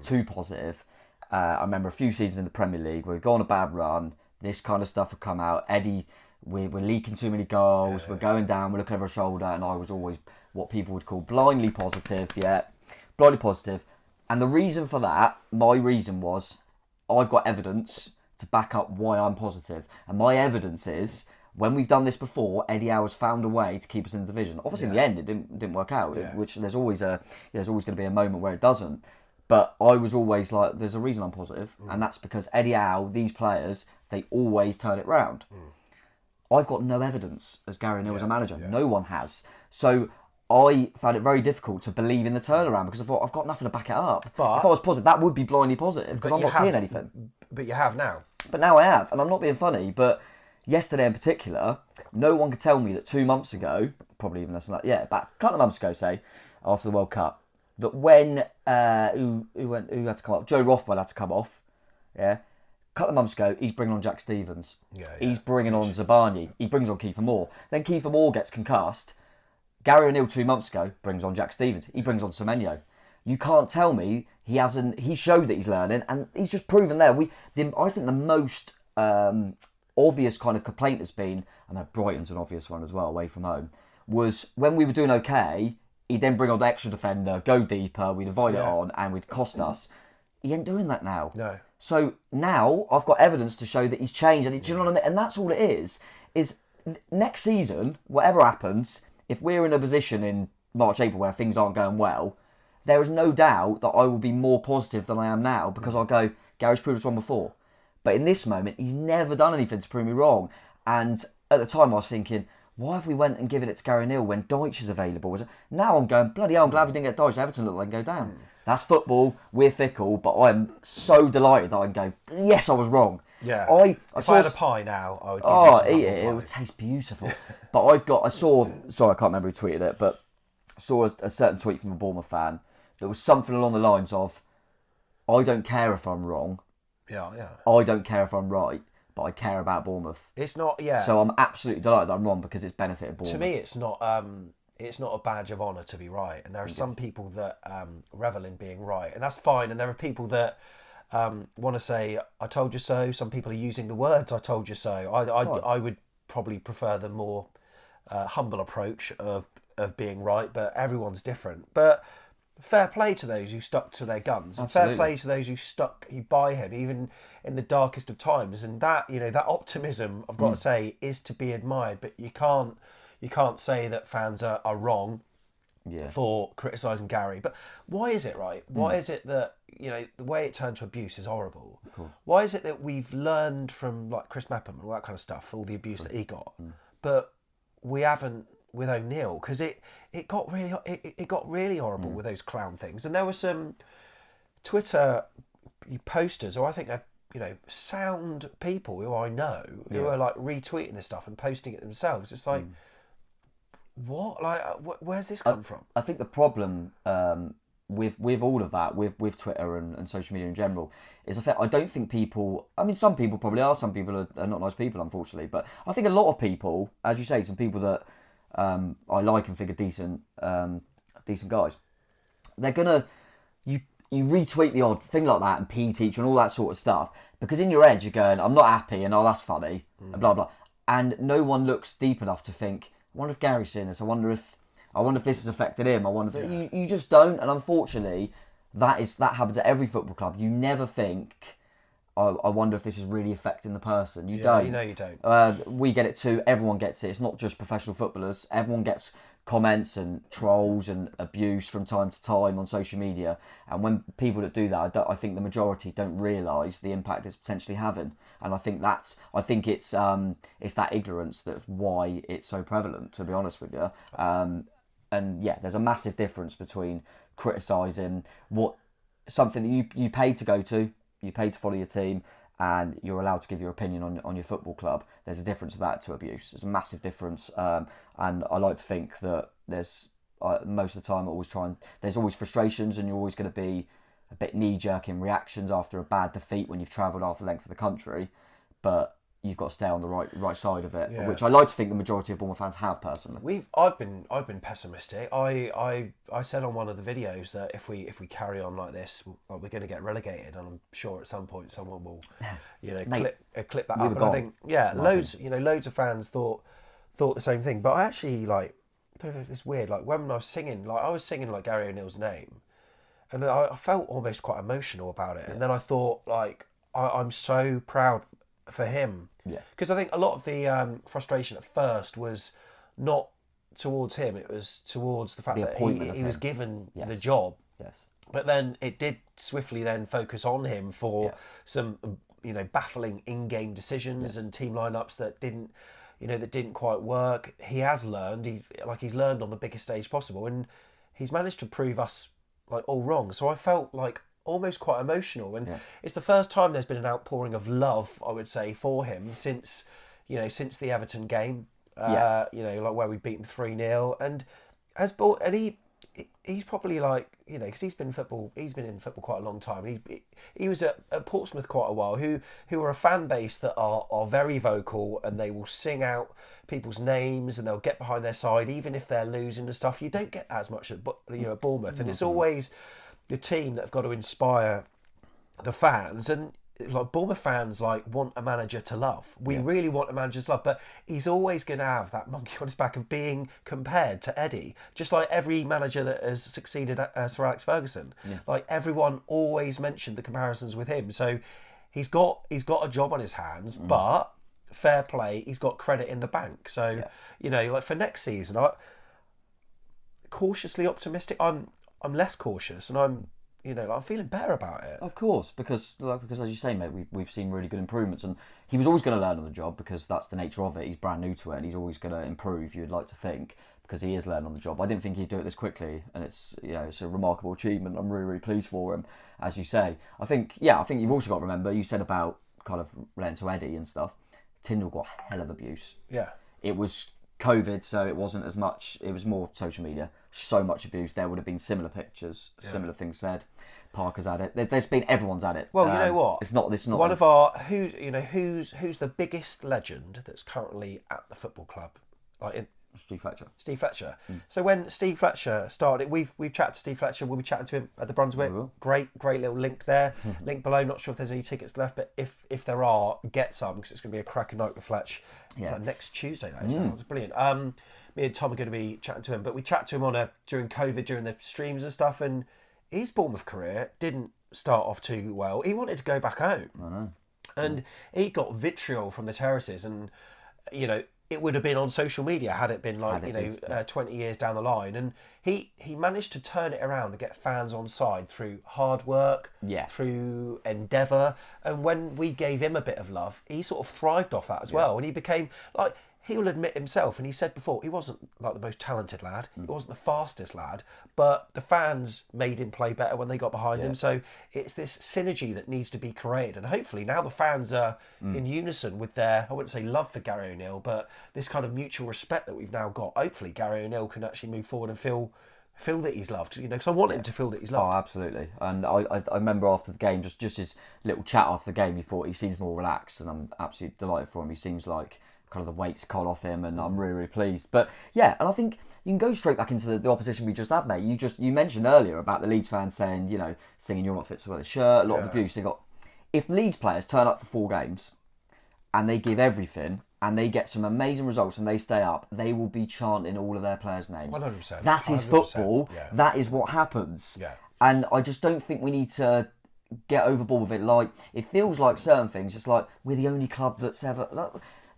too positive. I remember a few seasons in the Premier League where we'd go on a bad run, this kind of stuff would come out. Eddie, we're leaking too many goals, we're going down, we're looking over our shoulder, and I was always what people would call blindly positive, blindly positive. And the reason for that, my reason was, I've got evidence to back up why I'm positive. And my evidence is, when we've done this before, Eddie Howe's found a way to keep us in the division. Obviously, in the end, it didn't work out, which there's always going to be a moment where it doesn't. But I was always like, there's a reason I'm positive, and that's because Eddie Howe, these players, they always turn it round. I've got no evidence as Gary Neal as a manager. No one has. So I found it very difficult to believe in the turnaround because I thought, I've got nothing to back it up. But if I was positive, that would be blindly positive because I'm not seeing anything. But you have now. But now I have, and I'm not being funny, but yesterday in particular, no one could tell me that 2 months ago, probably even less than that, about a couple of months ago, say, after the World Cup, that when, who had to come off? Joe Rothwell had to come off, a couple of months ago, he's bringing on Jack Stevens. He's bringing on Zabani. He brings on Kiefer Moore. Then Kiefer Moore gets concussed. Gary O'Neill 2 months ago brings on Jack Stevens. He brings on Semenyo. You can't tell me he hasn't. He showed that he's learning, and he's just proven there. I think the most obvious kind of complaint has been, and Brighton's an obvious one as well, away from home, was when we were doing okay, he'd then bring on the extra defender, go deeper, we'd divide it on, and we'd cost us. He ain't doing that now. No. So now I've got evidence to show that he's changed, and do you know what I mean? And that's all it is next season, whatever happens, if we're in a position in March, April where things aren't going well, there is no doubt that I will be more positive than I am now because I'll go, Gary's proved us wrong before. But in this moment, he's never done anything to prove me wrong. And at the time I was thinking, why have we went and given it to Gary Neal when Deutsch is available? Now I'm going, bloody hell, I'm glad we didn't get Deutsch. Everton look like they can go down. That's football, we're fickle, but I'm so delighted that I can go, yes, I was wrong. Yeah. If I had a pie now, I would give you some it would taste beautiful. But sorry, I can't remember who tweeted it, but I saw a certain tweet from a Bournemouth fan that was something along the lines of, I don't care if I'm wrong. Yeah. I don't care if I'm right, but I care about Bournemouth. It's not, So I'm absolutely delighted that I'm wrong because it's benefited Bournemouth. To me, it's not a badge of honour to be right. And there are some people that revel in being right. And that's fine. And there are people that want to say, I told you so. Some people are using the words, I told you so. I would probably prefer the more humble approach of being right, but everyone's different. But fair play to those who stuck to their guns. And fair play to those who stuck by him, even in the darkest of times. And that, that optimism, I've got to say, is to be admired. But you can't say that fans are wrong for criticising Gary. But why is it, right? Why is it that, the way it turned to abuse is horrible? Of course. Why is it that we've learned from, like, Chris Mepham and all that kind of stuff, all the abuse that he got, but we haven't with O'Neill? Because it got really horrible with those clown things. And there were some Twitter posters, or I think they're, sound people who I know, who are, like, retweeting this stuff and posting it themselves. It's like, what? Like, where's this come from? I think the problem with all of that, with Twitter and social media in general, is the fact I don't think people. I mean, some people probably are. Some people are not nice people, unfortunately. But I think a lot of people, as you say, some people that I like and think are decent guys, they're gonna you retweet the odd thing like that and PE teacher and all that sort of stuff because in your head you're going, I'm not happy and that's funny and blah blah, and no one looks deep enough to think, I wonder if Gary's seen this. I wonder if this has affected him. I wonder if you just don't. And unfortunately, that happens at every football club. You never think, I wonder if this is really affecting the person. You don't. You don't. We get it too. Everyone gets it. It's not just professional footballers. Everyone gets comments and trolls and abuse from time to time on social media. And when people that do that, I think the majority don't realise the impact it's potentially having. And I think it's that ignorance that's why it's so prevalent, to be honest with you. And yeah, there's a massive difference between criticising something that you paid to go to, you paid to follow your team, and you're allowed to give your opinion on your football club. There's a difference of that to abuse. There's a massive difference. And I like to think that there's, most of the time, there's always frustrations, and you're always going to be a bit knee-jerk in reactions after a bad defeat when you've travelled half the length of the country. But you've got to stay on the right side of it, which I like to think the majority of Bournemouth fans have personally. I've been pessimistic. I said on one of the videos that if we carry on like this, we're going to get relegated, and I'm sure at some point someone will, clip that up. And I think loads of fans thought the same thing. But I actually I don't know if it's weird. Like when I was singing, like Gary O'Neill's name, and I felt almost quite emotional about it. Yeah. And then I thought I'm so proud for him, because I think a lot of the frustration at first was not towards him, it was towards the fact that he was given the job, but then it did swiftly then focus on him for some baffling in-game decisions and team lineups that didn't quite work. He has learned, he's learned on the biggest stage possible, and he's managed to prove us all wrong. So I felt almost quite emotional, and it's the first time there's been an outpouring of love, I would say, for him since the Everton game, where we beat him 3-0, and he's probably because he's been in football quite a long time. He was at Portsmouth quite a while, who are a fan base that are very vocal, and they will sing out people's names and they'll get behind their side even if they're losing and stuff. You don't get as much at Bournemouth, and it's always the team that have got to inspire the fans. And Bournemouth fans want a manager to love. We really want a manager to love, but he's always going to have that monkey on his back of being compared to Eddie, just like every manager that has succeeded Sir Alex Ferguson. Everyone always mentioned the comparisons with him. So he's got a job on his hands, but fair play, he's got credit in the bank. So for next season, I'm cautiously optimistic. I'm less cautious, and I'm feeling better about it. Of course, because as you say, mate, we've seen really good improvements, and he was always going to learn on the job because that's the nature of it. He's brand new to it, and he's always going to improve. You'd like to think, because he is learning on the job. I didn't think he'd do it this quickly, and it's a remarkable achievement. I'm really, really pleased for him, as you say. I think you've also got to remember, you said about kind of relating to Eddie and stuff. Tyndall got hell of abuse. Yeah, it was COVID, so it wasn't as much. It was more social media. So much abuse. There would have been similar pictures, similar things said. Parker's had it. There's been, everyone's had it. Well, you know what? It's not one of our who's the biggest legend that's currently at the football club, Steve Fletcher. So when Steve Fletcher started, we've chatted to Steve Fletcher. We'll be chatting to him at the Brunswick. Great little link there. Link below. Not sure if there's any tickets left, but if there are, get some, because it's going to be a cracking night with Fletch. Next Tuesday. That is. It's brilliant. Me and Tom are going to be chatting to him, but we chatted to him during COVID, during the streams and stuff, and his Bournemouth career didn't start off too well. He wanted to go back home. I know. And he got vitriol from the terraces, and it would have been on social media had it been 20 years down the line. And he managed to turn it around and get fans on side through hard work, through endeavour. And when we gave him a bit of love, he sort of thrived off that as well. And he became he'll admit himself, and he said before, he wasn't the most talented lad, he wasn't the fastest lad, but the fans made him play better when they got behind him. So it's this synergy that needs to be created, and hopefully now the fans are in unison with their, I wouldn't say love for Gary O'Neill, but this kind of mutual respect that we've now got. Hopefully Gary O'Neill can actually move forward and feel that he's loved, because I want him to feel that he's loved. Oh, absolutely. And I remember after the game, just his little chat after the game, he thought he seems more relaxed, and I'm absolutely delighted for him. He seems like kind of the weight's gone off him, and I'm really, really pleased. But and I think you can go straight back into the opposition we just had, mate. You mentioned earlier about the Leeds fans saying, singing "You're not fit to wear the shirt," a lot of abuse. If Leeds players turn up for 4 games and they give everything and they get some amazing results and they stay up, they will be chanting all of their players' names. 100%. That is football. Yeah. That is what happens. Yeah. And I just don't think we need to get overboard with it. It feels like certain things, just like we're the only club that's ever.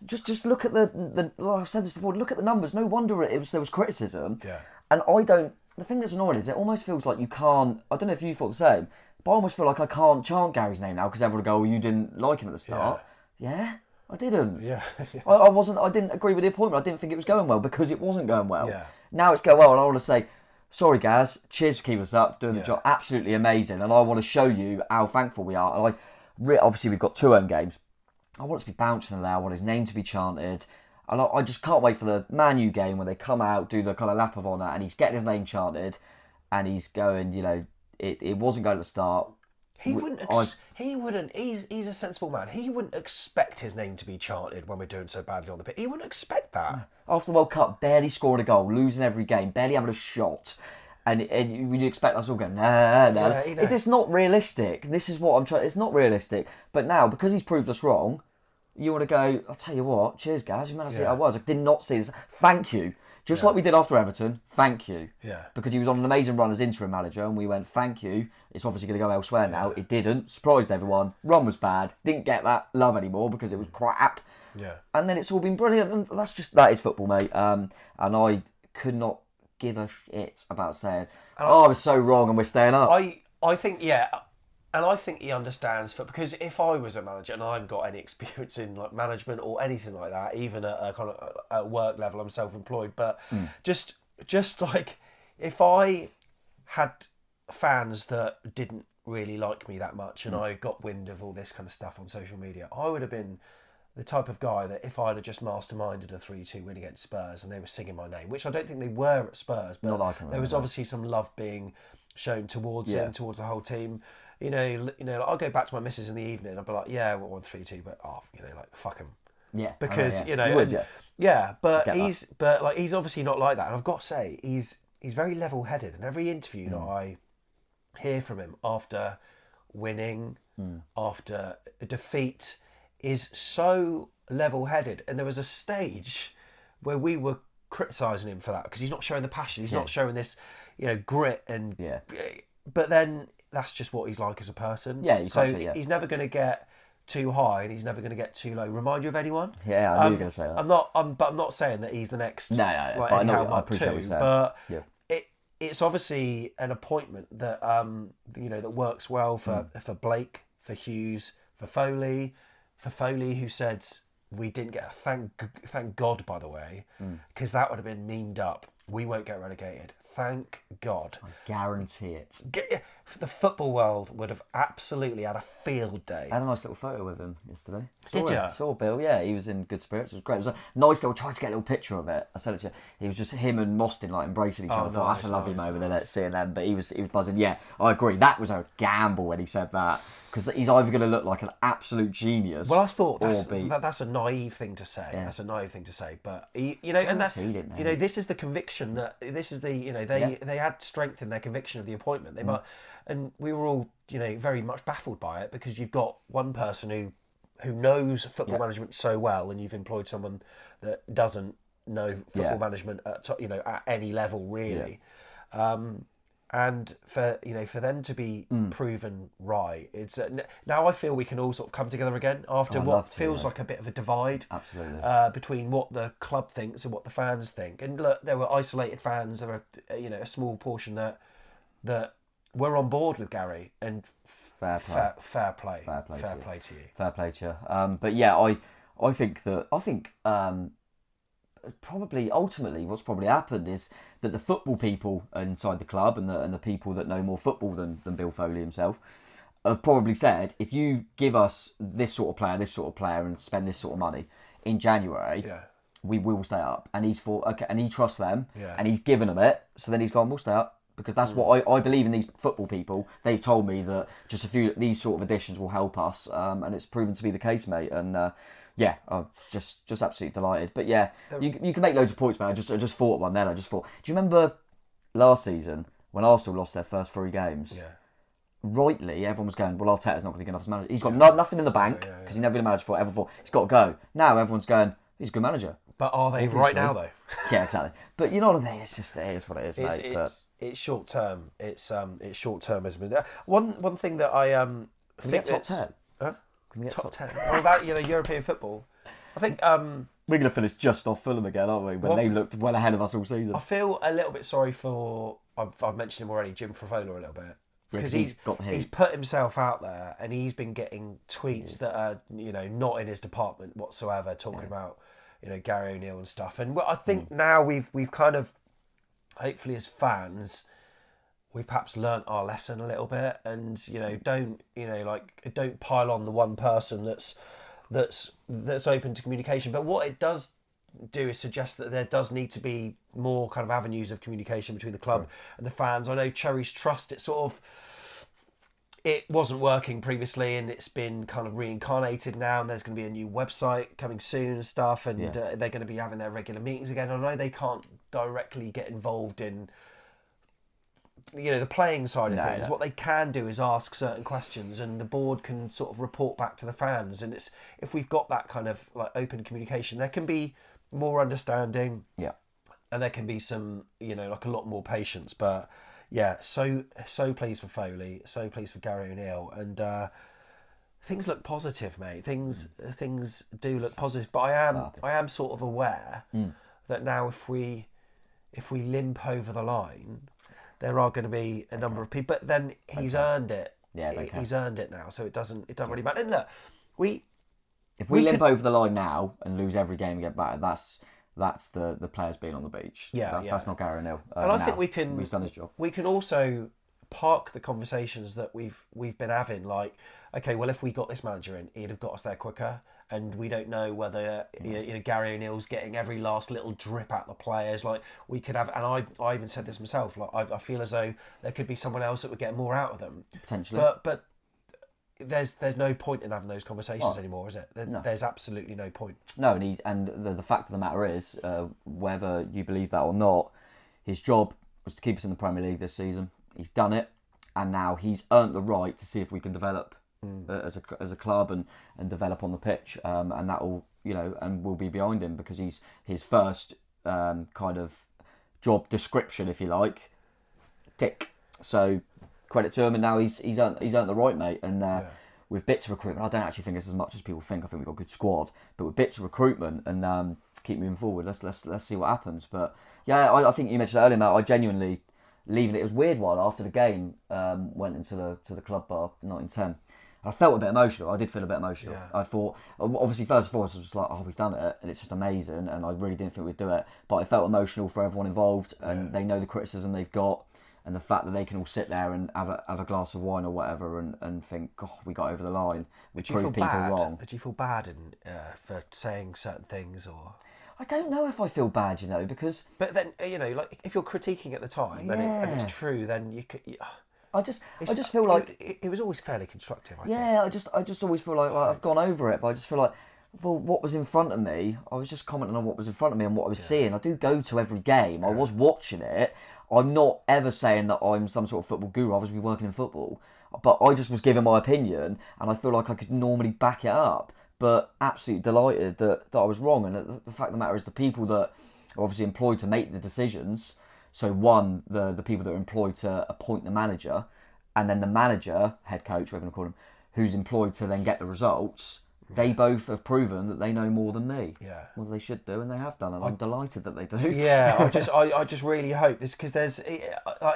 just look at the. Like I've said this before. Look at the numbers. No wonder there was criticism. Yeah. And I don't. The thing that's annoying is it almost feels like you can't. I don't know if you thought the same, but I almost feel like I can't chant Gary's name now because everyone will go, "Oh, you didn't like him at the start." Yeah, I didn't. Yeah. I wasn't. I didn't agree with the appointment. I didn't think it was going well because it wasn't going well. Yeah. Now it's going well, and I want to say, sorry, Gaz. Cheers for keeping us up, doing the job. Absolutely amazing, and I want to show you how thankful we are. And obviously we've got 2 home games. I want it to be bouncing there. I want his name to be chanted. And I just can't wait for the Man U game when they come out, do the kind of lap of honour, and he's getting his name chanted, and he's going, it wasn't going to start. He wouldn't. He's a sensible man. He wouldn't expect his name to be chanted when we're doing so badly on the pitch. He wouldn't expect that. After the World Cup, barely scoring a goal, losing every game, barely having a shot. And you'd expect us all going, nah. It's not realistic. This is what I'm trying. It's not realistic. But now, because he's proved us wrong, you want to go, I'll tell you what, cheers, guys. You might have seen I did not see this. Thank you. Just like we did after Everton, thank you. Yeah. Because he was on an amazing run as interim manager, and we went, thank you. It's obviously going to go elsewhere now. It didn't. Surprised everyone. Run was bad. Didn't get that love anymore because it was crap. Yeah. And then it's all been brilliant. And that is football, mate. And I could not give a shit about saying, I was so wrong and we're staying up. I think, and I think he understands because if I was a manager and I hadn't got any experience in like management or anything like that, even at a kind of at work level, I'm self-employed, but just like if I had fans that didn't really like me that much and I got wind of all this kind of stuff on social media, I would have been the type of guy that if I'd have just masterminded a 3-2 win against Spurs and they were singing my name, which I don't think they were at Spurs, but there was obviously some love being shown towards him, towards the whole team. I'll go back to my missus in the evening. I'll be like, yeah, we won 3-2, but fuck him. Yeah, because you would, but he's obviously not like that. And I've got to say, he's very level-headed. And every interview that I hear from him after winning, after a defeat, is so level-headed. And there was a stage where we were criticising him for that because he's not showing the passion. He's not showing this, grit and. Yeah. But then that's just what he's like as a person. Yeah. He's never going to get too high and he's never going to get too low. Remind you of anyone? Yeah, I knew you were going to say that. I'm not saying that he's the next. No. Like, but I appreciate what you're saying. But it's obviously an appointment that that works well for Blake, for Hughes, for Foley, who said we didn't get a thank God, by the way, because that would have been memed up. We won't get relegated. Thank God. I guarantee it. The football world would have absolutely had a field day. I had a nice little photo with him yesterday. Did you? Saw Bill, yeah. He was in good spirits. It was great. It was a nice little, tried to get a little picture of it. I said it to you. It was just him and Mostyn like embracing each other. I thought, that's a lovely moment, and seeing them. But he was buzzing. Yeah, I agree. That was a gamble when he said that. Because he's either going to look like an absolute genius. Well, I thought that's a naive thing to say. Yeah. That's a naive thing to say. But this is the conviction that this is the they had strength in their conviction of the appointment. And we were all very much baffled by it because you've got one person who knows football management so well, and you've employed someone that doesn't know football management at any level really. And for them to be proven right, it's now I feel we can all sort of come together again after what feels like a bit of a divide. Absolutely. Between what the club thinks and what the fans think. And look, there were isolated fans. There were a small portion that were on board with Gary. And fair play to you. Fair play to you. But yeah, I think probably ultimately what's probably happened is that the football people inside the club and the people that know more football than Bill Foley himself have probably said, if you give us this sort of player and spend this sort of money in January, we will stay up. And he's and he trusts them and he's given them it. So then he's gone, we'll stay up. Because that's what I believe in these football people. They've told me that just a few these sort of additions will help us, and it's proven to be the case, mate. And I'm just absolutely delighted. But yeah, you can make loads of points, man. I just thought one then. Do you remember last season when Arsenal lost their first 3 games? Yeah. Rightly, everyone was going, well, Arteta's not going to be good enough as manager. He's got nothing in the bank because he's never been a manager before. Everyone thought he's got to go. Now everyone's going, he's a good manager. But are they right now though? Yeah, exactly. But you know what I mean? It is what it is, mate. It's short term. It's short termism. One thing that I think top 10. Huh? Can we get top 10? Well, that European football. I think we're going to finish just off Fulham again, aren't we? When they looked well ahead of us all season. I feel a little bit sorry for, I've mentioned him already, Jim Fravola a little bit. Because he's put himself out there and he's been getting tweets that are, not in his department whatsoever, talking about, Gary O'Neill and stuff. And I think now we've kind of, hopefully as fans, we've perhaps learnt our lesson a little bit, and don't pile on the one person that's open to communication. But what it does do is suggest that there does need to be more kind of avenues of communication between the club and the fans. I know Cherries Trust, it wasn't working previously, and it's been kind of reincarnated now, and there's going to be a new website coming soon and stuff, and they're going to be having their regular meetings again. I know they can't directly get involved in the playing side of things. What they can do is ask certain questions, and the board can sort of report back to the fans. And if we've got that kind of like open communication, there can be more understanding, and there can be some like a lot more patience. But so pleased for Foley, so pleased for Gary O'Neill, and things look positive, mate. Things do look positive. But I am sort of aware that now if we limp over the line, there are going to be a number of people. But then he's earned it. Yeah, he's earned it now, so it doesn't really matter. And look, if we limp over the line now and lose every game and get battered, that's the players being on the beach. That's not Gary O'Neill. And I think he's done his job. We can also park the conversations that we've been having. Like, okay, well, if we got this manager in, he'd have got us there quicker. And we don't know whether Gary O'Neill's getting every last little drip out the players. Like we could have, and I even said this myself. Like I feel as though there could be someone else that would get more out of them potentially. But there's no point in having those conversations anymore, is it? There's absolutely no point. No, and the fact of the matter is, whether you believe that or not, his job was to keep us in the Premier League this season. He's done it, and now he's earned the right to see if we can develop as a club and develop on the pitch, and that will and we'll be behind him because he's his first kind of job description, if you like, tick. So credit to him, and now he's earned the right, mate. And with bits of recruitment, I don't actually think it's as much as people think. I think we've got a good squad, but with bits of recruitment and keep moving forward. Let's see what happens. But I think you mentioned earlier, Matt. I genuinely leaving it. It was weird while after the game went into the club bar 9-10. I felt a bit emotional. I did feel a bit emotional. Yeah. I thought, obviously, first and foremost, I was just like, oh, we've done it, and it's just amazing, and I really didn't think we'd do it. But I felt emotional for everyone involved, and they know the criticism they've got, and the fact that they can all sit there and have a glass of wine or whatever and think, God, we got over the line. We proved people wrong. Did you feel bad for saying certain things, or...? I don't know if I feel bad, because... But then, like, if you're critiquing at the time, and it's true, then you could... I just feel like it was always fairly constructive. I think. I just always feel like I've gone over it, but I just feel like, well, what was in front of me? I was just commenting on what was in front of me and what I was seeing. I do go to every game. I was watching it. I'm not ever saying that I'm some sort of football guru. I was working in football, but I just was giving my opinion, and I feel like I could normally back it up. But absolutely delighted that I was wrong, and the fact of the matter is the people that are obviously employed to make the decisions. So one, the people that are employed to appoint the manager, and then the manager, head coach, whatever you call him, who's employed to then get the results, they both have proven that they know more than me. Yeah. Well, they should do, and they have done, and I'm delighted that they do. Yeah, I just really hope this, because there's,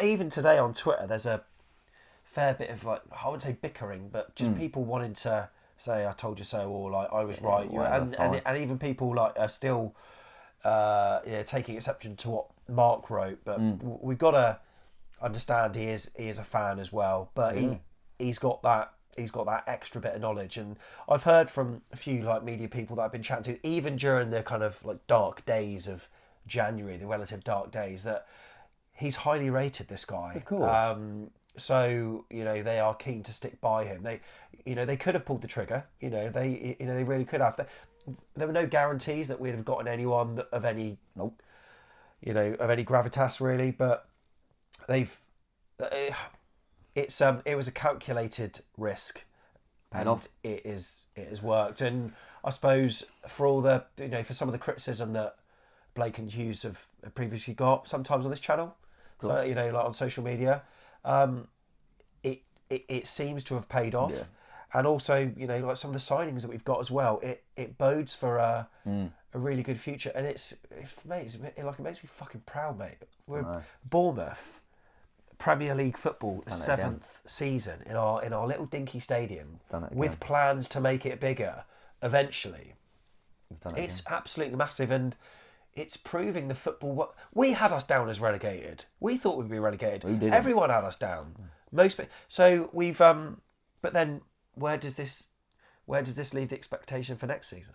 even today on Twitter, there's a fair bit of, like, I wouldn't say bickering, but just people wanting to say, I told you so, or like, I was right. And even people like are still taking exception to what Mark wrote, but we've got to understand he is a fan as well, but he's got that extra bit of knowledge. And I've heard from a few like media people that I've been chatting to, even during the kind of like dark days of January, the relative dark days, that he's highly rated, this guy. Of course. So they are keen to stick by him. They could have pulled the trigger. They really could have. There were no guarantees that we'd have gotten anyone of any of any gravitas really, but it was a calculated risk, and it has worked. And I suppose for all the for some of the criticism that Blake and Hughes have previously got sometimes on this channel, so like on social media, it seems to have paid off. and also, you know, like some of the signings that we've got as well, it bodes for a really good future. And mate, it makes me fucking proud, mate. We're Bournemouth, Premier League football, the 7th season in our little dinky stadium, with plans to make it bigger eventually. It's absolutely massive, and it's proving the football. We had us down as relegated. We thought we'd be relegated. Everyone had us down. So we've. But then, where does this leave the expectation for next season?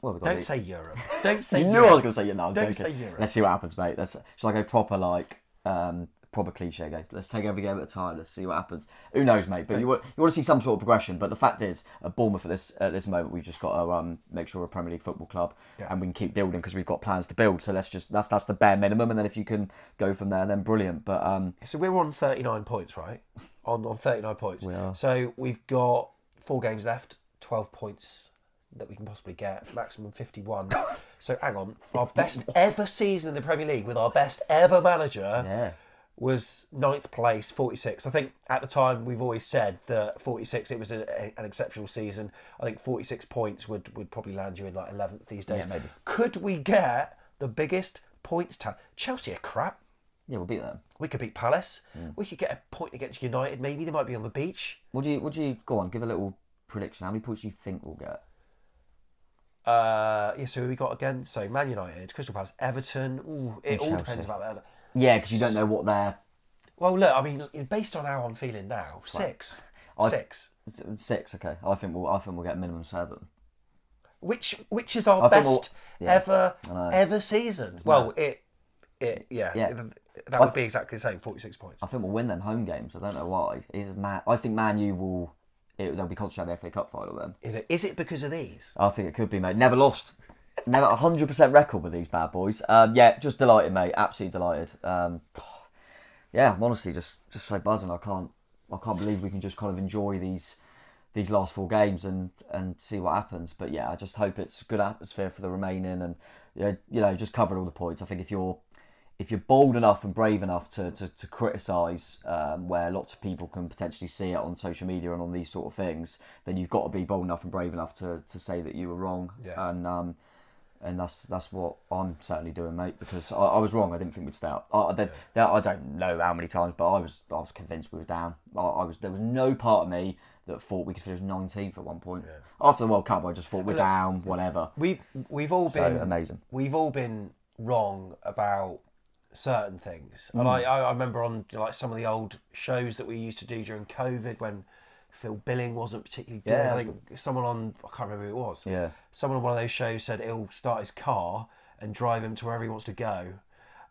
Well, don't say Europe. Don't say. You Europe. knew I was going to say Europe. No, I'm don't joking. say Europe. Let's see what happens, mate. It's like a proper cliche game. Let's take every game at a time. Let's see what happens. Who knows, mate? But you want to see some sort of progression. But the fact is, at Bournemouth at this moment, we've just got to make sure we're a Premier League football club, and we can keep building because we've got plans to build. So that's the bare minimum. And then if you can go from there, then brilliant. But so we're on 39 points, right? On 39 points. We are. So we've got 4 games left, 12 points that we can possibly get, maximum 51. So hang on, our best ever season in the Premier League with our best ever manager was 9th place, 46. I think at the time we've always said that 46, it was an exceptional season. I think 46 points would probably land you in like 11th these days. Yeah, maybe. Could we get the biggest points tally? Chelsea are crap. Yeah, we'll beat them. We could beat Palace. We could get a point against United. Maybe they might be on the beach. Would you go on? Give a little prediction. How many points do you think we'll get? So who we got again? So Man United, Crystal Palace, Everton. Ooh, it all depends about that. Yeah, because you don't know what they're. Well, look, I mean, based on how I'm feeling now, 6. 6. 6. Okay, I think we'll get minimum 7. Which is our best ever season. Well, that would be exactly the same. 46 points. I think we'll win them home games. I don't know why. I think Man U will. They'll be concentrating on the FA Cup final then. Is it because of these? I think it could be, mate. Never lost. Never 100% record with these bad boys. Just delighted, mate. Absolutely delighted. I'm honestly just so buzzing. I can't believe we can just kind of enjoy these last 4 games and see what happens. But yeah, I just hope it's a good atmosphere for the remaining and just cover all the points. I think if you're bold enough and brave enough to criticise where lots of people can potentially see it on social media and on these sort of things, then you've got to be bold enough and brave enough to say that you were wrong. Yeah. And that's what I'm certainly doing, mate, because I was wrong. I didn't think we'd stay up. I don't know how many times, but I was convinced we were down. There was no part of me that thought we could finish 19th at one point. Yeah. After the World Cup, I just thought we're down, whatever. We've all been amazing. We've all been wrong about certain things. And I remember on some of the old shows that we used to do during COVID when Phil Billing wasn't particularly good. I think someone I can't remember who it was. Yeah. Someone on one of those shows said he'll start his car and drive him to wherever he wants to go.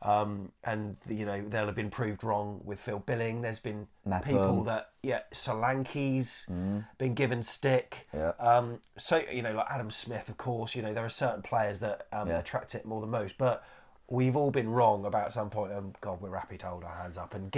And they'll have been proved wrong with Phil Billing. There's been people that Solanke's been given stick. Yeah. Like Adam Smith, of course. There are certain players that attract it more than most, but we've all been wrong about some point. God, we're happy to hold our hands up and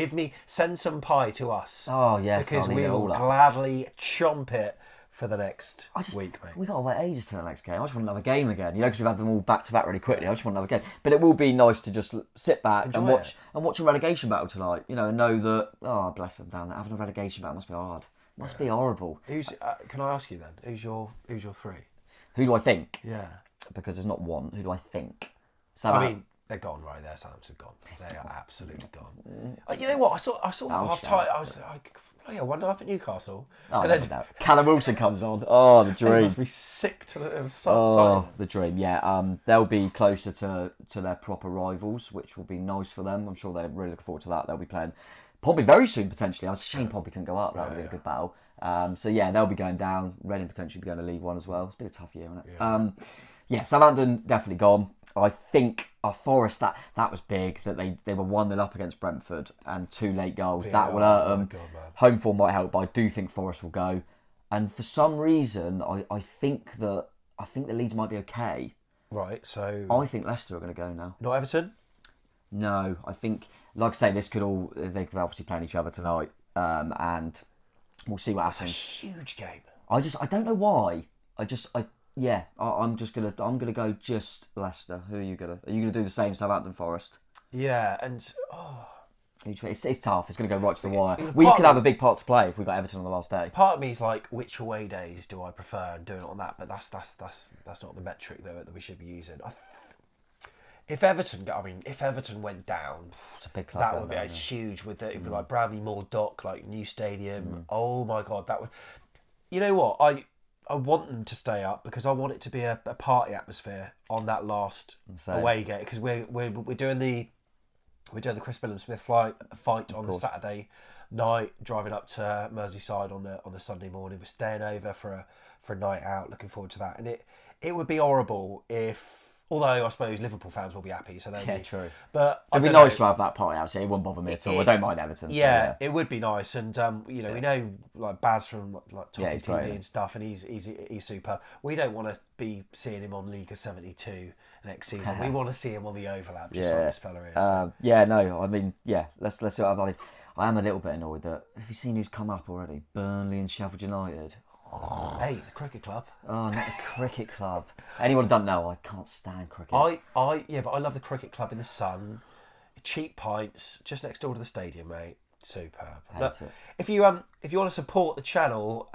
send some pie to us. Oh yes, because we will gladly chomp it for the next week, mate. We got to wait ages to the next game. I just want another game again. Because we've had them all back to back really quickly. I just want another game. But it will be nice to just sit back and watch a relegation battle tonight. And know that bless them down there. Having a relegation battle must be hard. Must be horrible. Can I ask you then? Who's your 3? Who do I think? Yeah. Because there's not one. Who do I think? They're gone right there. Southampton gone. They are absolutely gone. You know what? I saw that half time. I was like, I wonder up at Newcastle. And then Callum Wilson comes on. Oh, the dream. They must be sick to the side. The dream. Yeah. They'll be closer to their proper rivals, which will be nice for them. I'm sure they're really looking forward to that. They'll be playing Pompey very soon potentially. I was ashamed Pompey couldn't go up. That would be a good battle. They'll be going down. Reading potentially be going to League One as well. It's been a tough year, hasn't it? Southampton definitely gone. I think Forest, that was big, that they were 1-0 up against Brentford and 2 late goals. That will hurt them. Home form might help, but I do think Forest will go. And for some reason, I think the Leeds might be okay. Right, so... I think Leicester are going to go now. Not Everton? No, I think, like I say, they could obviously play each other tonight. And we'll see what happens. It's a huge game. I don't know why. I'm gonna go just Leicester. Who are you gonna do the same? Southampton, Forest. Yeah, and It's tough. It's going to go right to the wire. We could have a big part to play if we got Everton on the last day. Part of me is like, which away days do I prefer, and doing it on that? But that's not the metric that we should be using. If Everton went down, it's a big club, that would be huge. With it'd be like Bradley Moore Dock, like new stadium. Oh my god, that would. You know what? I want them to stay up because I want it to be a party atmosphere on that last away game, because we're doing the Chris Billam-Smith fight on the Saturday night, driving up to Merseyside on the Sunday morning. We're staying over for a night out. Looking forward to that, and it would be horrible if. Although I suppose Liverpool fans will be happy, so they'll be true. But it'd be nice to have that party out. It wouldn't bother me at all. I don't mind Everton. Yeah, it would be nice, and we know like Baz from like Toffee TV and stuff, and he's super. We don't want to be seeing him on League of 72 next season. We want to see him on the overlap, just like this fella is. Let's see what I mean. I am a little bit annoyed that. Have you seen who's come up already? Burnley and Sheffield United. Hey, the cricket club. Oh, not the cricket club. Anyone who doesn't know, I can't stand cricket. But I love the cricket club in the sun. Cheap pints, just next door to the stadium, mate. Superb. Look, if you want to support the channel,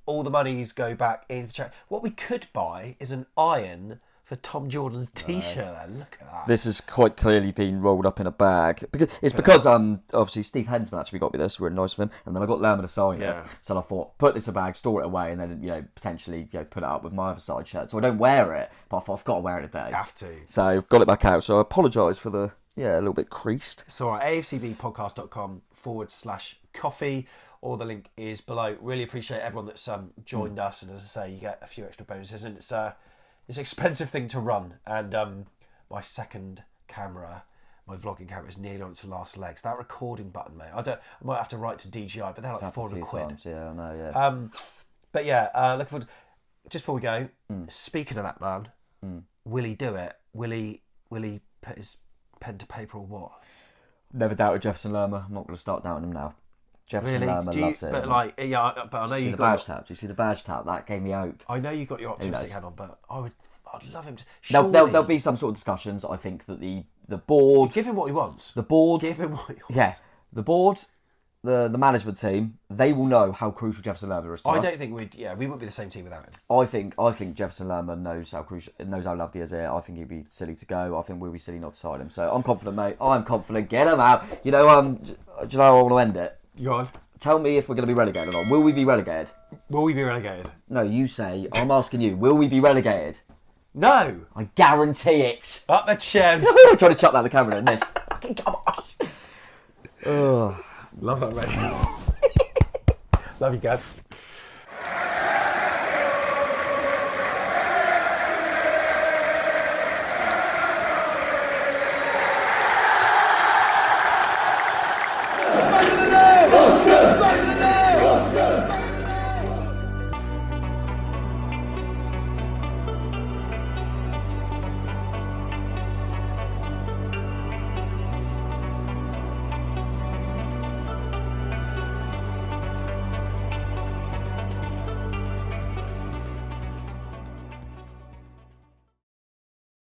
all the monies go back into the channel. What we could buy is an iron for Tom Jordan's t-shirt. Then look at that. This has quite clearly been rolled up in a bag because obviously Steve Hensman actually got me this. We're nice of him, and then I got Lerma to sign it. So I thought, put this in a bag, store it away, and then potentially put it up with my other side shirt. So I don't wear it, but I thought I've got to wear it today. Have to. So got it back out. So I apologise for the a little bit creased. It's all right. AFCBpodcast.com/coffee. All the link is below. Really appreciate everyone that's joined us, and as I say, you get a few extra bonuses, and it's an expensive thing to run, and my second camera, my vlogging camera, is nearly on its last legs. That recording button, mate. I might have to write to DJI, but they're like 400 quid. Times. Yeah, I know. Yeah. But looking forward. Just before we go, speaking of that man, will he do it? Will he put his pen to paper or what? Never doubted Jefferson Lerma. I'm not going to start douding him now. Jefferson Lerma loves it. But but I know you got badge tab. Do you see the badge tab? That gave me hope. I know you've got your optimistic hat on, but I'd love him to. There'll be some sort of discussions. I think that the board... Give him what he wants. The board... Give him what he wants. Yeah. The board, the management team, they will know how crucial Jefferson Lerma is to us. I don't think we wouldn't be the same team without him. I think Jefferson Lerma knows how loved he is here. I think he'd be silly to go. I think we'll be silly not to sign him. So I'm confident, mate. I'm confident. Get him out. Do you know how I want to end it? Go on. Tell me if we're going to be relegated or not. Will we be relegated? Will we be relegated? No, you say. I'm asking you. Will we be relegated? No. I guarantee it. Up the chairs. I'm trying to chuck that at the camera and this. Fucking come on. Love that, mate. Love you, Gav.